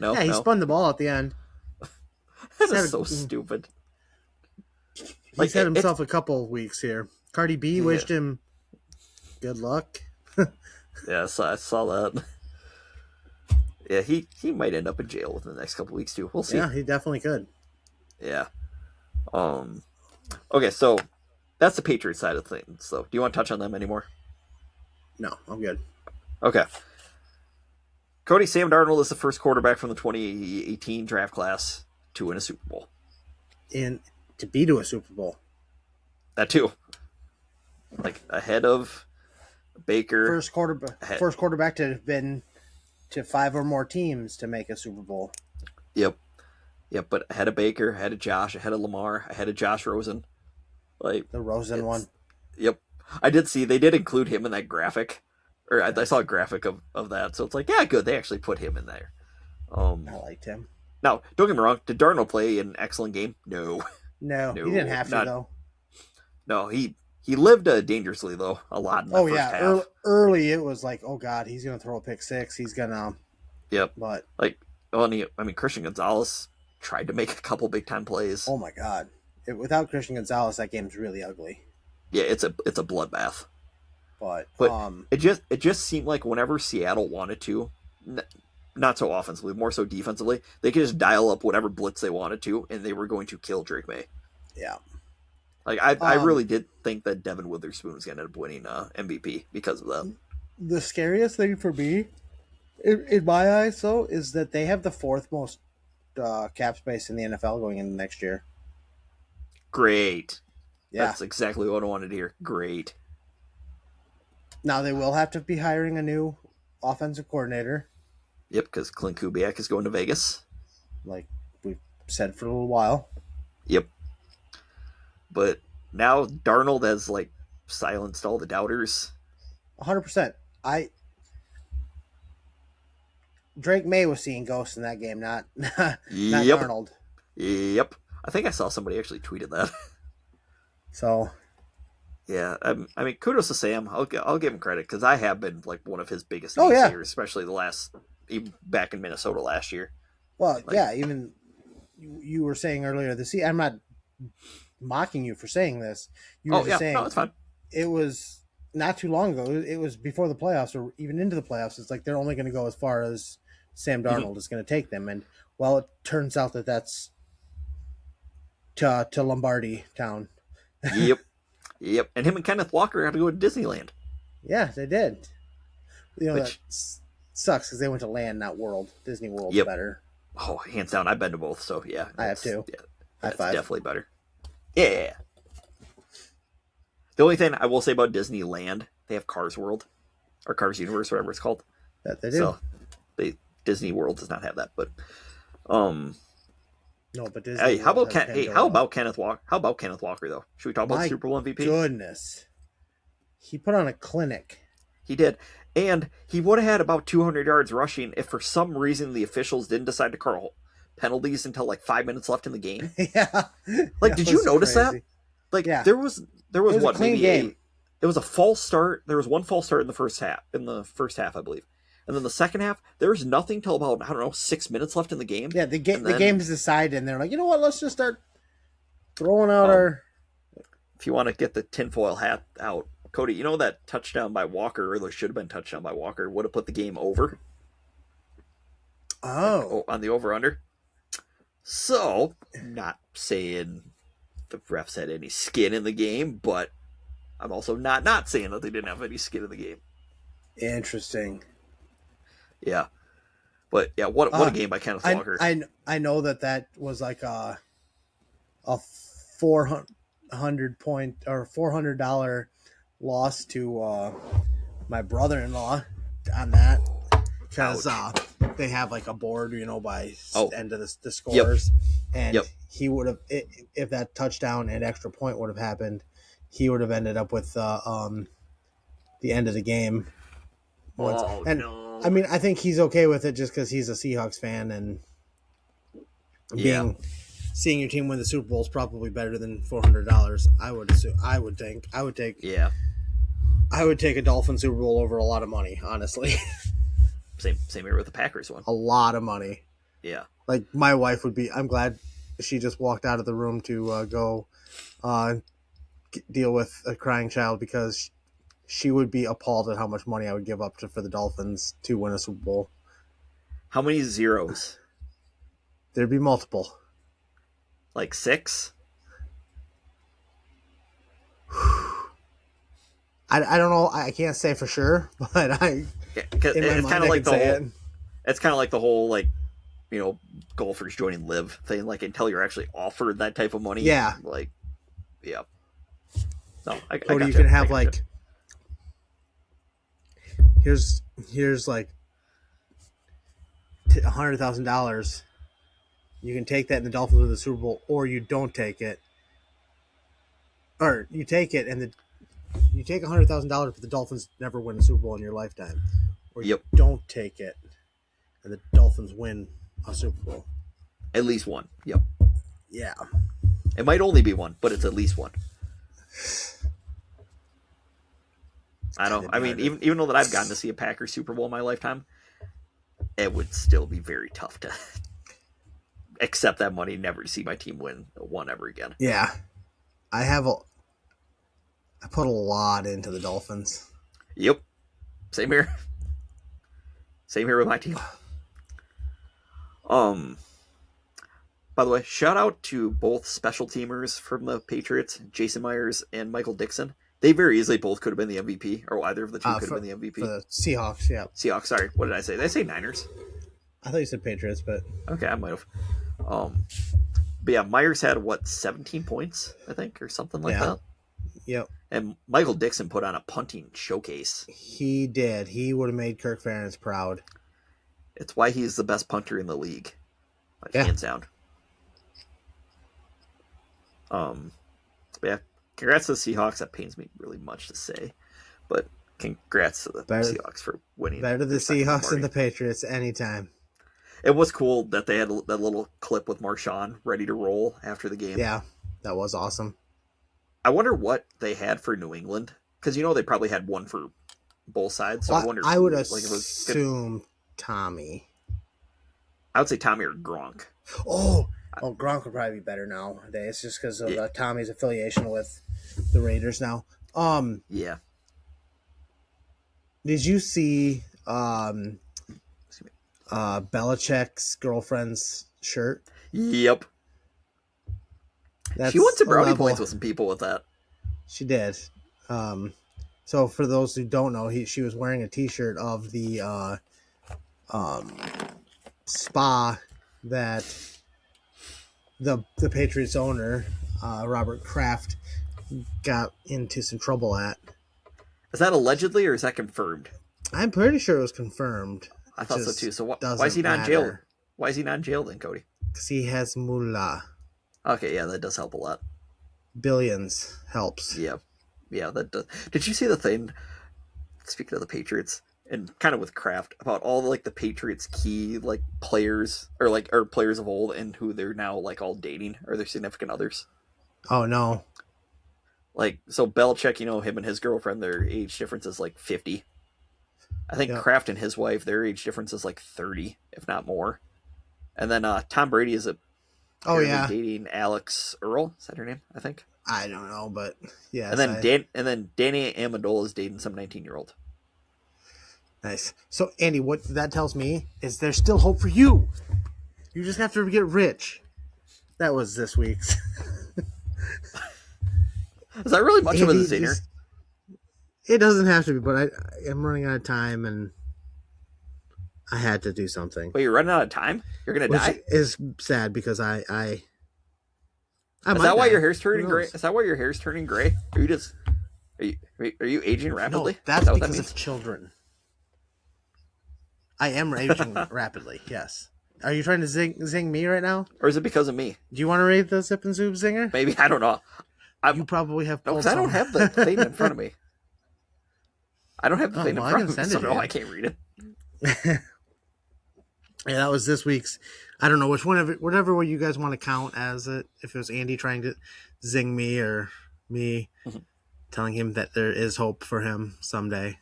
No, yeah, he spun the ball at the end. That is so stupid. He's had himself a couple of weeks here. Cardi B wished him good luck. Yeah, I saw that. Yeah, he might end up in jail within the next couple weeks too. We'll see. Yeah, he definitely could. Yeah. Okay, so that's the Patriots side of things. So, do you want to touch on them anymore? No, I'm good. Okay. Cody, Sam Darnold is the first quarterback from the 2018 draft class to win a Super Bowl. And to be to a Super Bowl. That too. Like ahead of Baker. First quarterback to have been to 5 or more teams to make a Super Bowl. Yep. But ahead of Baker, ahead of Josh, ahead of Lamar, ahead of Josh Rosen. Like the Rosen one. Yep. I did see they did include him in that graphic. Or I saw a graphic of that, so it's like, yeah, good. They actually put him in there. I liked him. Now, don't get me wrong. Did Darnold play an excellent game? No, he didn't have to though. No, he lived dangerously though a lot. In the first half. Early it was like, oh god, he's gonna throw a pick six. He's gonna. Yep. But Christian Gonzalez tried to make a couple big time plays. Oh my god! Without Christian Gonzalez, that game's really ugly. Yeah, it's a bloodbath. But it just seemed like whenever Seattle wanted to, not so offensively, more so defensively, they could just dial up whatever blitz they wanted to, and they were going to kill Drake May. Yeah. Like I really did think that Devin Witherspoon was going to end up winning MVP because of that. The scariest thing for me, in my eyes, though, is that they have the 4th most cap space in the NFL going into next year. Great. Yeah. That's exactly what I wanted to hear. Great. Now they will have to be hiring a new offensive coordinator. Yep, because Clint Kubiak is going to Vegas. Like we've said for a little while. Yep. But now Darnold has silenced all the doubters. 100%. Drake May was seeing ghosts in that game, not Darnold. Yep. I think I saw somebody actually tweeted that. So. Yeah, I mean, kudos to Sam. I'll give him credit because I have been one of his biggest naysayers, especially even back in Minnesota last year. Well, even you were saying earlier this year. I'm not mocking you for saying this. You were just saying, no, it's fine. It was not too long ago. It was before the playoffs or even into the playoffs. It's like they're only going to go as far as Sam Darnold is going to take them, and it turns out that that's to Lombardi town. Yep, and him and Kenneth Walker had to go to Disneyland. Yeah, they did. That sucks because they went to land, not World. Disney World's better. Oh, hands down, I've been to both, so yeah. I have too. Yeah, that's definitely better. Yeah. The only thing I will say about Disneyland, they have Cars World, or Cars Universe, whatever it's called. That they do. So, Disney World does not have that, but no, but Disney. Hey, how about Kenneth Walker? How about Kenneth Walker though? Should we talk about the Super Bowl MVP? Goodness, he put on a clinic. He did, and he would have had about 200 yards rushing if for some reason the officials didn't decide to call penalties until 5 minutes left in the game. Yeah, did you notice that? There was what maybe game. It was a false start. There was one false start in the first half. I believe. And then the second half, there was nothing till about, 6 minutes left in the game. Yeah, the game's decided, and they're like, you know what, let's just start throwing out our... If you want to get the tinfoil hat out, Cody, you know that touchdown by Walker, or there should have been touchdown by Walker, would have put the game over? Oh. On the over-under? So, not saying the refs had any skin in the game, but I'm also not saying that they didn't have any skin in the game. Interesting. Yeah, but yeah, what a game by Kenneth Walker. I know that was like a 400 point or $400 loss to my brother-in-law on that because they have a board, by end of the scores, and he would have if that touchdown and extra point would have happened, he would have ended up with the end of the game. No. I mean, I think he's okay with it just because he's a Seahawks fan, and seeing your team win the Super Bowl is probably better than $400. I would assume. I would take. Yeah. I would take a Dolphin Super Bowl over a lot of money, honestly. Same here with the Packers one. A lot of money. Yeah. My wife would be. I'm glad she just walked out of the room to go deal with a crying child because she would be appalled at how much money I would give up for the Dolphins to win a Super Bowl. How many zeros? There'd be multiple. Like 6? I don't know. I can't say for sure, but it's kind of like it's kind of like the whole like, you know, golfers joining live thing. Like until you're actually offered that type of money. Yeah. Like, yeah. No, Cody, you can have like. Here's like $100,000. You can take that and the Dolphins win the Super Bowl, or you don't take it, or you take it and you take $100,000, but the Dolphins never win a Super Bowl in your lifetime, or you don't take it and the Dolphins win a Super Bowl. At least one. Yep. Yeah. It might only be one, but it's at least one. I know. I mean, even though that I've gotten to see a Packers Super Bowl in my lifetime, it would still be very tough to accept that money, never to see my team win one ever again. Yeah. I put a lot into the Dolphins. Yep. Same here. Same here with my team. By the way, shout out to both special teamers from the Patriots, Jason Myers and Michael Dixon. They very easily both could have been the MVP, or either of the two could have been the MVP. For the Seahawks, yeah. Seahawks, sorry. What did I say? Did I say Niners? I thought you said Patriots, but... Okay, I might have. But yeah, Myers had, 17 points, I think, or something like that? Yep. And Michael Dixon put on a punting showcase. He did. He would have made Kirk Ferentz proud. It's why he's the best punter in the league. Hands down. But yeah, congrats to the Seahawks. That pains me really much to say, but congrats to the Seahawks for winning. Better the Seahawks than the Patriots anytime. It was cool that they had that little clip with Marshawn ready to roll after the game. Yeah, that was awesome. I wonder what they had for New England, because they probably had one for both sides. So I would assume Tommy. I would say Tommy or Gronk. Oh, Gronk would probably be better nowadays, just because of Tommy's affiliation with the Raiders now. Yeah. Did you see Belichick's girlfriend's shirt? Yep. She won some brownie points with some people with that. She did. So for those who don't know, she was wearing a T-shirt of the spa that the Patriots owner, Robert Kraft, got into some trouble at. Is that allegedly or is that confirmed? I'm pretty sure it was confirmed. I thought so too. So why is he not in jail? Why is he not in jail then, Cody? Because he has moolah. Okay, yeah, that does help a lot. Billions helps. Yeah, that does. Did you see the thing? Speaking of the Patriots, and kind of with Kraft, about all the Patriots key players or players of old and who they're now all dating or their significant others. Oh no! So Belichick, him and his girlfriend, their age difference is 50. I think Kraft and his wife, their age difference is 30, if not more. And then Tom Brady is dating Alex Earl. Is that her name? I think. I don't know, but yeah. And then Danny Amendola is dating some 19-year-old. Nice. So Andy, what that tells me is there's still hope for you. You just have to get rich. That was this week's. Is that really much of a zinger? It doesn't have to be, but I'm running out of time and I had to do something. Wait, you're running out of time? You're gonna die? Is sad because I is that why your hair's turning gray? Is that why your hair's turning gray? Are you aging rapidly? No, that's because of children. I am aging rapidly. Yes. Are you trying to zing me right now? Or is it because of me? Do you want to rate the Zip and Zoom zinger? Maybe, I don't know. You probably have. No, because I don't have the thing in front of me. I don't have the thing in front of me, so no, I can't read it. Yeah, that was this week's. I don't know whatever way you guys want to count as it. If it was Andy trying to zing me or me telling him that there is hope for him someday.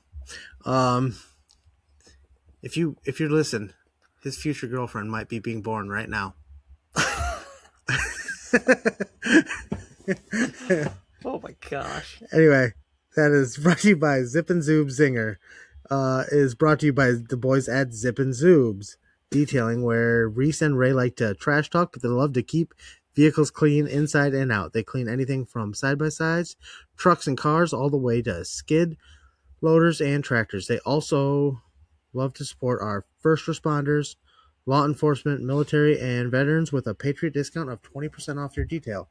If you listen, his future girlfriend might be being born right now. Oh my gosh. Anyway, That is brought to you by Zip and Zoop Zinger. Is brought to you by the boys at Zip and Zoobs Detailing, where Reese and Ray like to trash talk, but they love to keep vehicles clean inside and out. They clean anything from side-by-sides, trucks and cars, all the way to skid loaders and tractors. They also love to support our first responders, law enforcement, military, and veterans with a Patriot discount of 20% off your detail.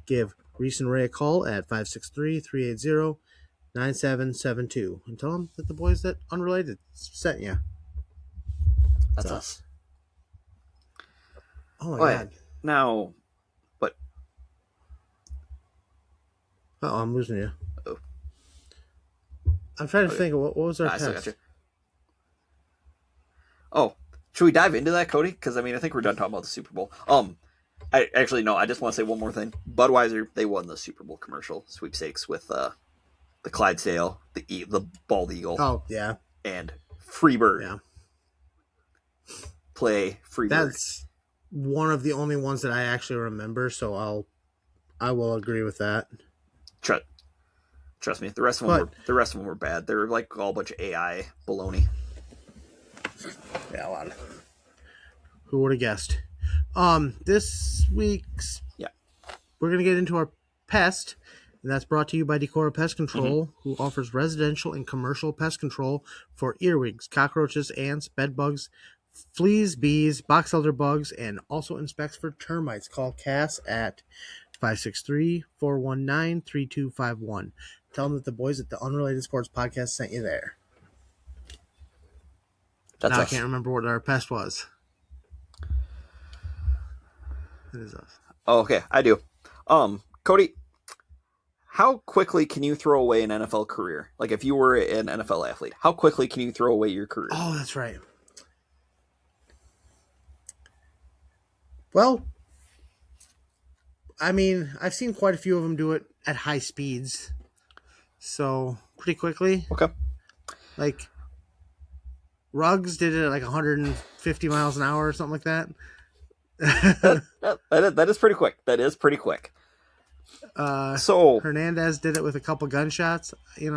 Give Reese and Ray a call at 563-380-9772 and tell them that the boys that Unrelated sent you. That's us. Oh my God. Now, but... Oh, I'm losing you. Oh. I'm trying to think of what was our I still test? got you. Oh, should we dive into that, Cody? Because, I think we're done talking about the Super Bowl. I just want to say one more thing. Budweiser, they won the Super Bowl commercial sweepstakes with the Clydesdale, the bald eagle. Oh, yeah. And Freebird. Yeah. Play Freebird. That's one of the only ones that I actually remember, so I will agree with that. Trust me, the rest of them were bad. They were like all a bunch of AI baloney. Yeah, a lot. Who would have guessed? This week's we're gonna get into our Pest, and that's brought to you by Decora Pest Control, who offers residential and commercial pest control for earwigs, cockroaches, ants, bed bugs, fleas, bees, box elder bugs, and also inspects for termites. Call Cass at 563-419-3251. Tell them that the boys at the Unrelated Sports Podcast sent you there. That's now us. I can't remember what our Pest was. It is us. Oh, okay, I do. Cody, how quickly can you throw away an NFL career? Like, if you were an NFL athlete, how quickly can you throw away your career? Oh, that's right. Well, I've seen quite a few of them do it at high speeds. So, pretty quickly. Okay. Like, Ruggs did it at like 150 miles an hour or something like that. That is pretty quick. That is pretty quick. So Hernandez did it with a couple gunshots, They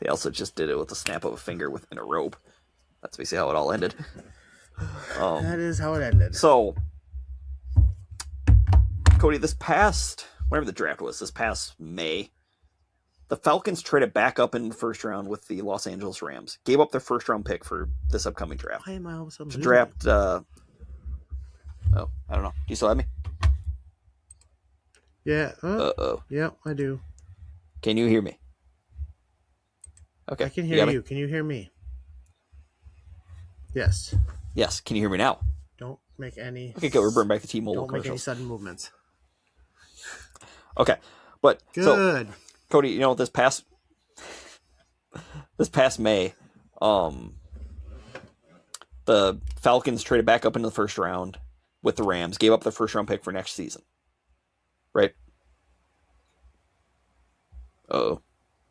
also just did it with the snap of a finger within a rope. That's basically how it all ended. That is how it ended. So, Cody, whenever the draft was, this past May, the Falcons traded back up in the first round with the Los Angeles Rams. Gave up their first round pick for this upcoming draft. Why am I all of a sudden to draft? I don't know. Do you still have me? Yeah. Uh-oh. Yeah, I do. Can you hear me? Okay. I can hear you. Can you hear me? Yes. Yes. Can you hear me now? Don't make any... Okay, good. We're bringing back the T-Mobile commercials. Don't make any commercials. sudden movements. Okay. But, good. So, Cody, this past May, the Falcons traded back up into the first round with the Rams, gave up their first round pick for next season. Right? Uh-oh.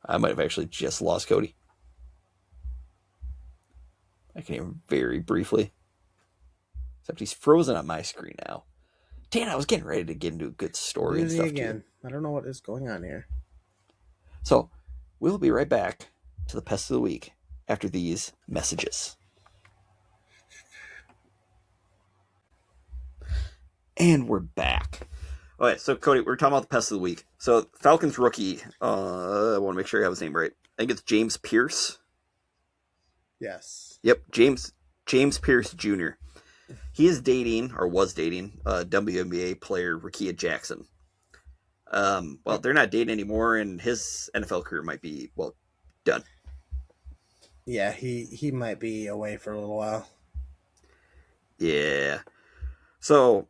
I might have actually just lost Cody. I can hear him very briefly. Except he's frozen on my screen now. Dan, I was getting ready to get into a good story and stuff again. Too. I don't know what is going on here. So, we'll be right back to the Pest of the Week after these messages. And we're back. Okay, so Cody, we're talking about the Pest of the Week. So, Falcons rookie, I want to make sure I have his name right. I think it's James Pierce. Yes. Yep, James Pierce Jr. He is dating, or was dating, WNBA player Rakia Jackson. Well, they're not dating anymore, and his NFL career might be, done. Yeah, he might be away for a little while. Yeah. So,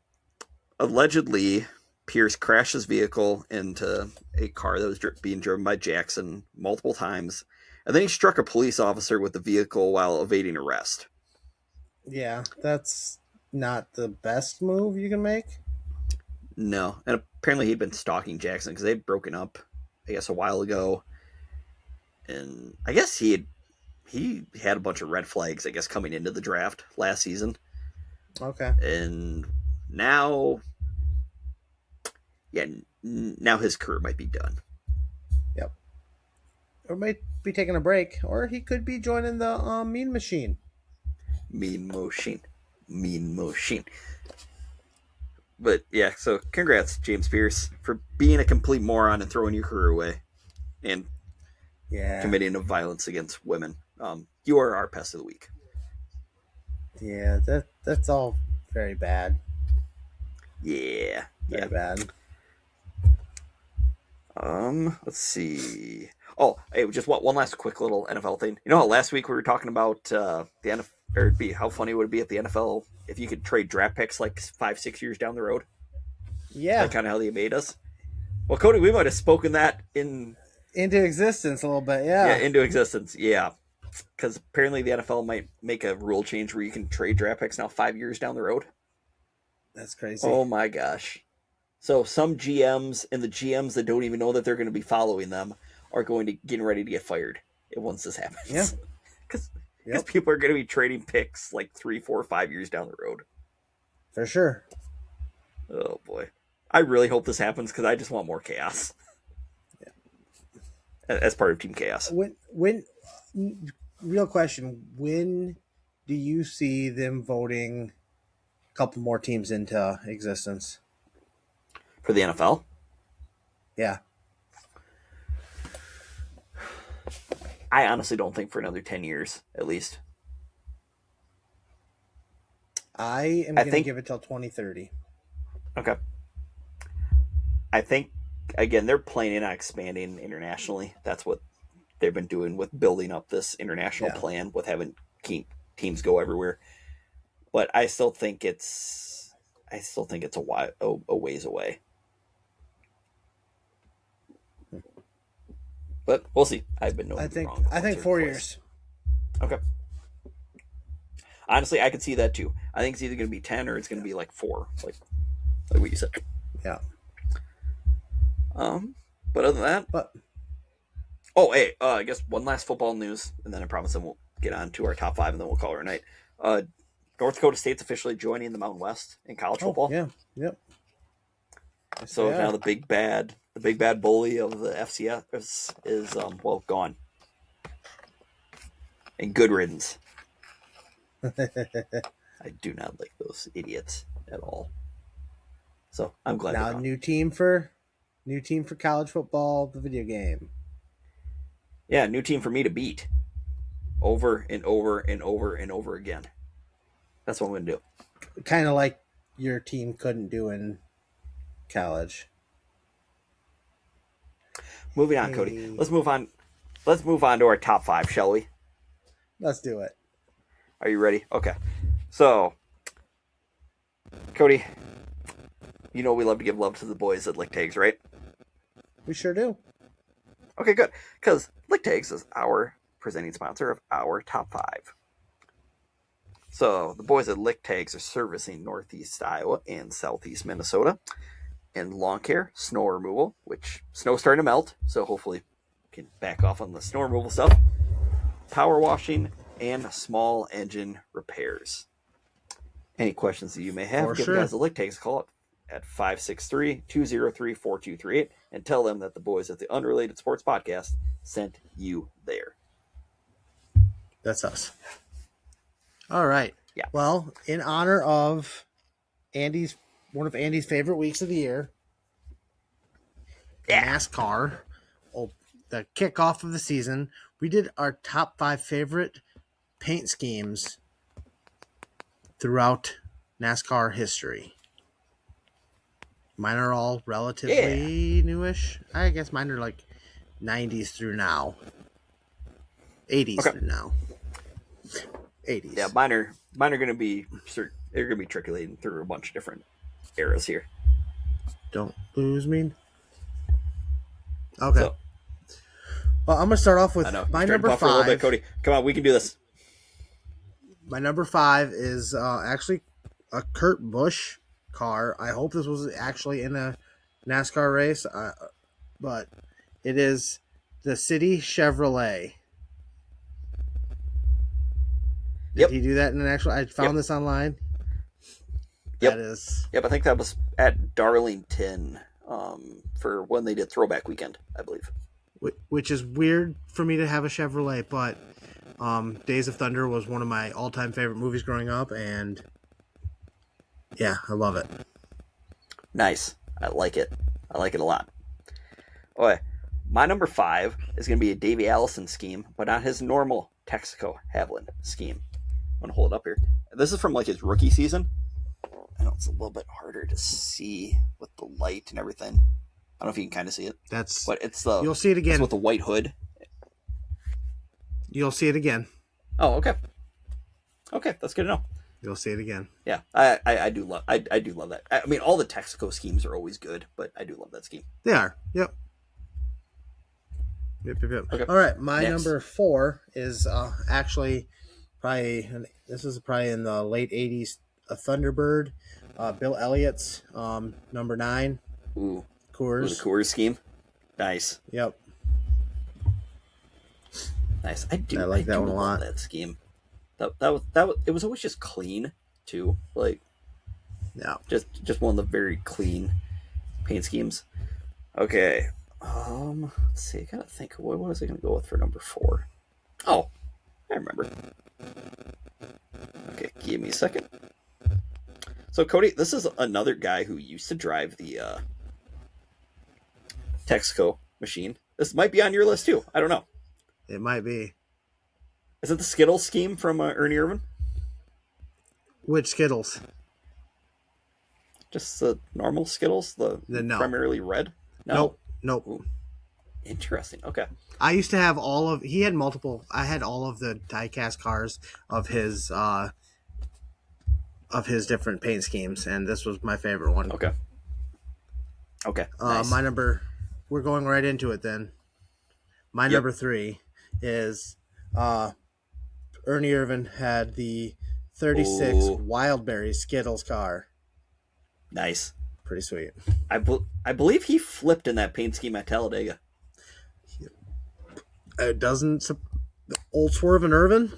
allegedly, Pierce crashed his vehicle into a car that was being driven by Jackson multiple times, and then he struck a police officer with the vehicle while evading arrest. Yeah, that's not the best move you can make. No, and apparently he'd been stalking Jackson because they'd broken up, I guess, a while ago. And I guess he had a bunch of red flags, I guess, coming into the draft last season. Okay. And now, now his career might be done. or might be taking a break, or he could be joining the Mean Machine. Mean Machine. Mean Machine. But yeah, so congrats, James Pierce, for being a complete moron and throwing your career away and committing of violence against women. You are our pest of the week. Yeah, that's all very bad. Yeah. Very bad. Let's see. Oh, hey, just one last quick little NFL thing. You know how last week we were talking about the NFL, or it'd be how funny would it be if the NFL if you could trade draft picks like 5-6 years down the road? Yeah, Like kind of how they made us. Well, Cody, we might have spoken that into existence a little bit. Yeah, into existence. Yeah, because apparently the NFL might make a rule change where you can trade draft picks now 5 years down the road. That's crazy. Oh my gosh. So some GMs and the GMs that don't even know that they're going to be following them are going to getting ready to get fired once this happens. Yeah, because people are going to be trading picks like 3, 4, 5 years down the road. For sure. Oh boy, I really hope this happens because I just want more chaos. Yeah. As part of Team Chaos. When real question, when do you see them voting a couple more teams into existence? For the NFL? Yeah. I honestly don't think for another 10 years, at least. I am going to give it till 2030. Okay. I think, again, they're planning on expanding internationally. That's what they've been doing with building up this international plan with having teams go everywhere. But I still think it's a ways away. But we'll see. I've been known to be wrong. I think 4 years. Okay. Honestly, I could see that too. I think it's either going to be 10 or it's going to be like 4, like what you said. Yeah. But other than that, I guess one last football news, and then I promise then we'll get on to our top 5, and then we'll call it a night. North Dakota State's officially joining the Mountain West in college football. Yeah. Yep. So now the big bad bully of the FCS is gone. And good riddance. I do not like those idiots at all. So I'm glad. Now new team for college football, the video game. Yeah, new team for me to beat. Over and over and over and over again. That's what I'm gonna do. Kind of like your team couldn't do in college. Moving on, Cody. Let's move on. Let's move on to our top 5, shall we? Let's do it. Are you ready? Okay. So, Cody, you know we love to give love to the boys at Lick Tags, right? We sure do. Okay, good. Because Lick Tags is our presenting sponsor of our top 5. So, the boys at Lick Tags are servicing Northeast Iowa and Southeast Minnesota. And lawn care, snow removal, which snow's starting to melt, so hopefully we can back off on the snow removal stuff. Power washing and small engine repairs. Any questions that you may have, give the guys a Lick Tags a call at 563-203-4238 and tell them that the boys at the Unrelated Sports Podcast sent you there. That's us. All right. Yeah. Well, in honor of one of Andy's favorite weeks of the year, NASCAR, the kickoff of the season, we did our top 5 favorite paint schemes throughout NASCAR history. Mine are all relatively newish. I guess mine are like 90s through now. 80s through now. 80s. Yeah, mine are going to be trickling through a bunch of different eras here. Don't lose me. Okay. So, well, I'm going to start off with my number 5. A little bit, Cody. Come on, we can do this. My number 5 is actually a Kurt Busch car. I hope this was actually in a NASCAR race, but it is the City Chevrolet. Did he do that in an actual? I found this online. Yep. That is. Yep, I think that was at Darlington for when they did Throwback Weekend, I believe. which is weird for me to have a Chevrolet, but Days of Thunder was one of my all-time favorite movies growing up, and yeah, I love it. Nice. I like it. I like it a lot. Okay, my number 5 is going to be a Davey Allison scheme, but not his normal Texaco Haviland scheme. I'm going to hold it up here. This is from like his rookie season. I know it's a little bit harder to see with the light and everything. I don't know if you can kind of see it. But it's the you'll see it again with the white hood. You'll see it again. Oh, okay. Okay, that's good to know. You'll see it again. Yeah, I do love that. I mean, all the Texaco schemes are always good, but I do love that scheme. They are. Yep. Okay. All right, my number 4 is actually probably in the late '80s. A Thunderbird, Bill Elliott's number 9. Ooh, Coors. The Coors scheme. Nice. Yep. Nice. I like that one a lot. That scheme. That was it was always just clean too. Like, yeah, just one of the very clean paint schemes. Okay. Let's see. I gotta think. What was I gonna go with for number 4? Oh, I remember. Okay, give me a second. So Cody, this is another guy who used to drive the Texaco machine. This might be on your list too. I don't know. It might be. Is it the Skittles scheme from Ernie Irvin? Which Skittles? Just the normal Skittles, the primarily red. No. Nope. Ooh. Interesting. Okay. I used to have he had multiple. I had all of the die-cast cars of his different paint schemes, and this was my favorite one. Okay. Nice. My number. We're going right into it then. My number 3 is Ernie Irvin had the 36 Wildberry Skittles car. Nice. Pretty sweet. I believe he flipped in that paint scheme at Talladega. Doesn't the old Swerve and Irvin?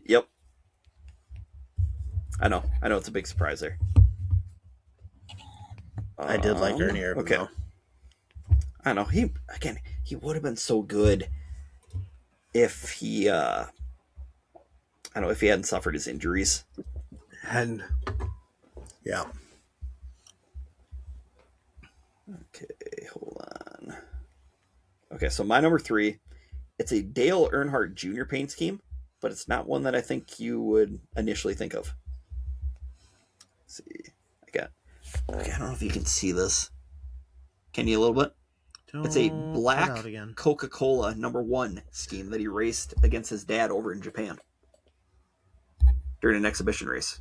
Yep. I know it's a big surprise there. I did like Ernie Irvin. Okay. Though. I know he would have been so good if he if he hadn't suffered his injuries. And yeah. Okay, hold on. Okay, so my number 3, it's a Dale Earnhardt Jr. paint scheme, but it's not one that I think you would initially think of. Let's see. I don't know if you can see this. Can you a little bit? It's a black Coca-Cola number 1 scheme that he raced against his dad over in Japan during an exhibition race.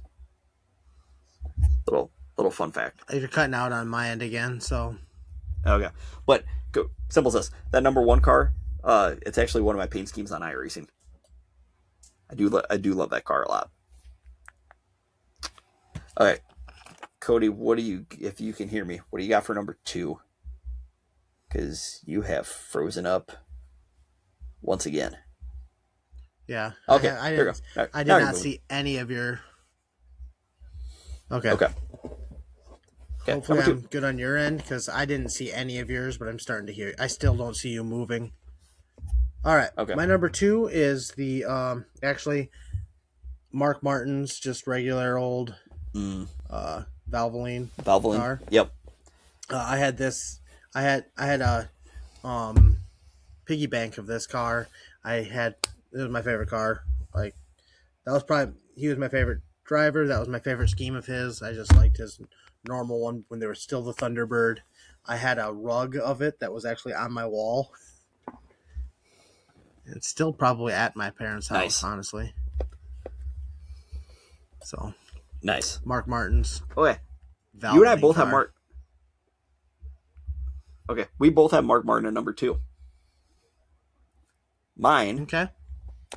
Little fun fact. You're cutting out on my end again, so. Okay, but simple as this: that number 1 car, it's actually one of my paint schemes on iRacing. I do love that car a lot. All right, Cody, if you can hear me, what do you got for number 2? Because you have frozen up once again. Yeah. Okay. I did not see any of your. Okay. Hopefully I'm good on your end, because I didn't see any of yours, but I'm starting to hear. I still don't see you moving. All right. Okay. My number 2 is the actually Mark Martin's just regular old Valvoline car. Yep. I had this. I had a piggy bank of this car. It was my favorite car. Like, he was my favorite driver. That was my favorite scheme of his. I just liked his normal one when they were still the Thunderbird. I had a rug of it that was actually on my wall. It's still probably at my parents' house, honestly. So nice. Mark Martin's. Okay. You and I both have Mark. Okay, we both have Mark Martin at number 2. Mine. Okay.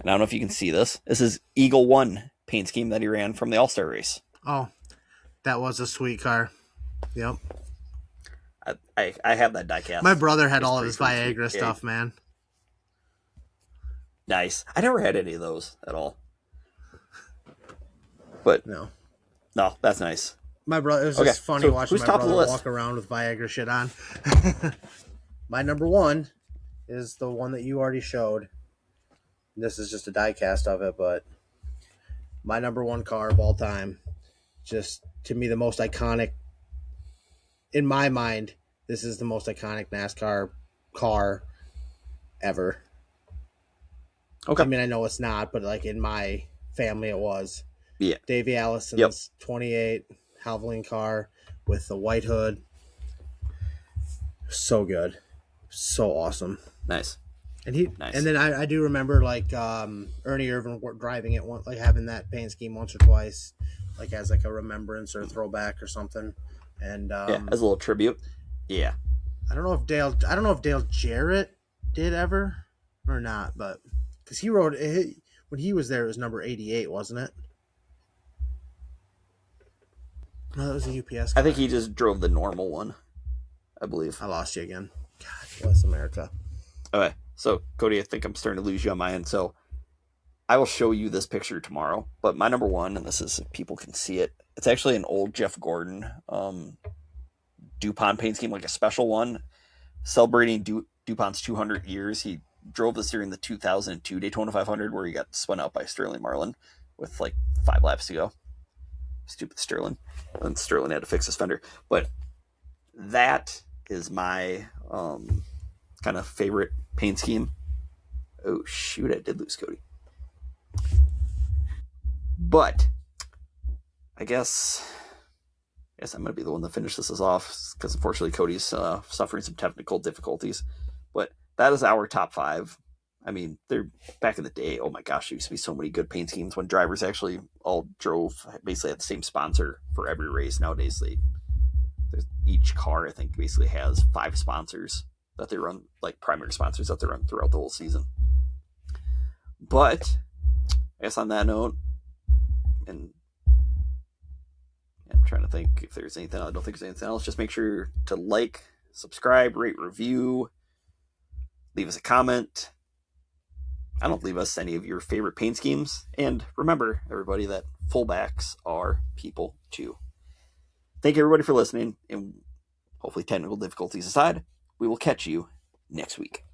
And I don't know if you can see this. This is Eagle 1 paint scheme that he ran from the All-Star race. Oh, that was a sweet car. Yep. I have that diecast. My brother had all of his Viagra stuff, man. Nice. I never had any of those at all. But no, that's nice. My brother, it was just funny watching my brother walk around with Viagra shit on. My number 1 is the one that you already showed. This is just a die cast of it, but my number one car of all time. Just to me, the most iconic. In my mind, this is the most iconic NASCAR car ever. Okay. I mean, I know it's not, but like in my family, it was. Yeah. Davey Allison's 28 Havoline car with the white hood. So good. So awesome. Nice. And then I do remember like Ernie Irvan driving it once, like having that paint scheme once or twice, like as like a remembrance or a throwback or something. And as a little tribute. Yeah. I don't know if Dale Jarrett did ever or not, but because he rode it, when he was there, it was number 88, wasn't it? No, that was a UPS car. I think he just drove the normal one, I believe. I lost you again. God bless America. Okay, so Cody, I think I'm starting to lose you on my end, so I will show you this picture tomorrow. But my number one, and this is if people can see it, it's actually an old Jeff Gordon DuPont paint scheme, like a special one, celebrating DuPont's 200 years. He drove this during the 2002 Daytona 500, where he got spun out by Sterling Marlin with like 5 laps to go. Stupid Sterling. And Sterling had to fix his fender. But that is my kind of favorite paint scheme. Oh, shoot, I did lose Cody. But I guess I'm going to be the one that finishes this off because unfortunately Cody's suffering some technical difficulties. But that is our top 5. I mean, they're back in the day. Oh my gosh, there used to be so many good paint schemes when drivers actually all drove basically had the same sponsor for every race. Nowadays, each car I think basically has 5 sponsors that they run, like primary sponsors that they run throughout the whole season. But I guess on that note, and I'm trying to think if there's anything. I don't think there's anything else. Just make sure to like, subscribe, rate, review, leave us a comment. I don't leave us any of your favorite paint schemes. And remember, everybody, that fullbacks are people too. Thank you, everybody, for listening. And hopefully, technical difficulties aside, we will catch you next week.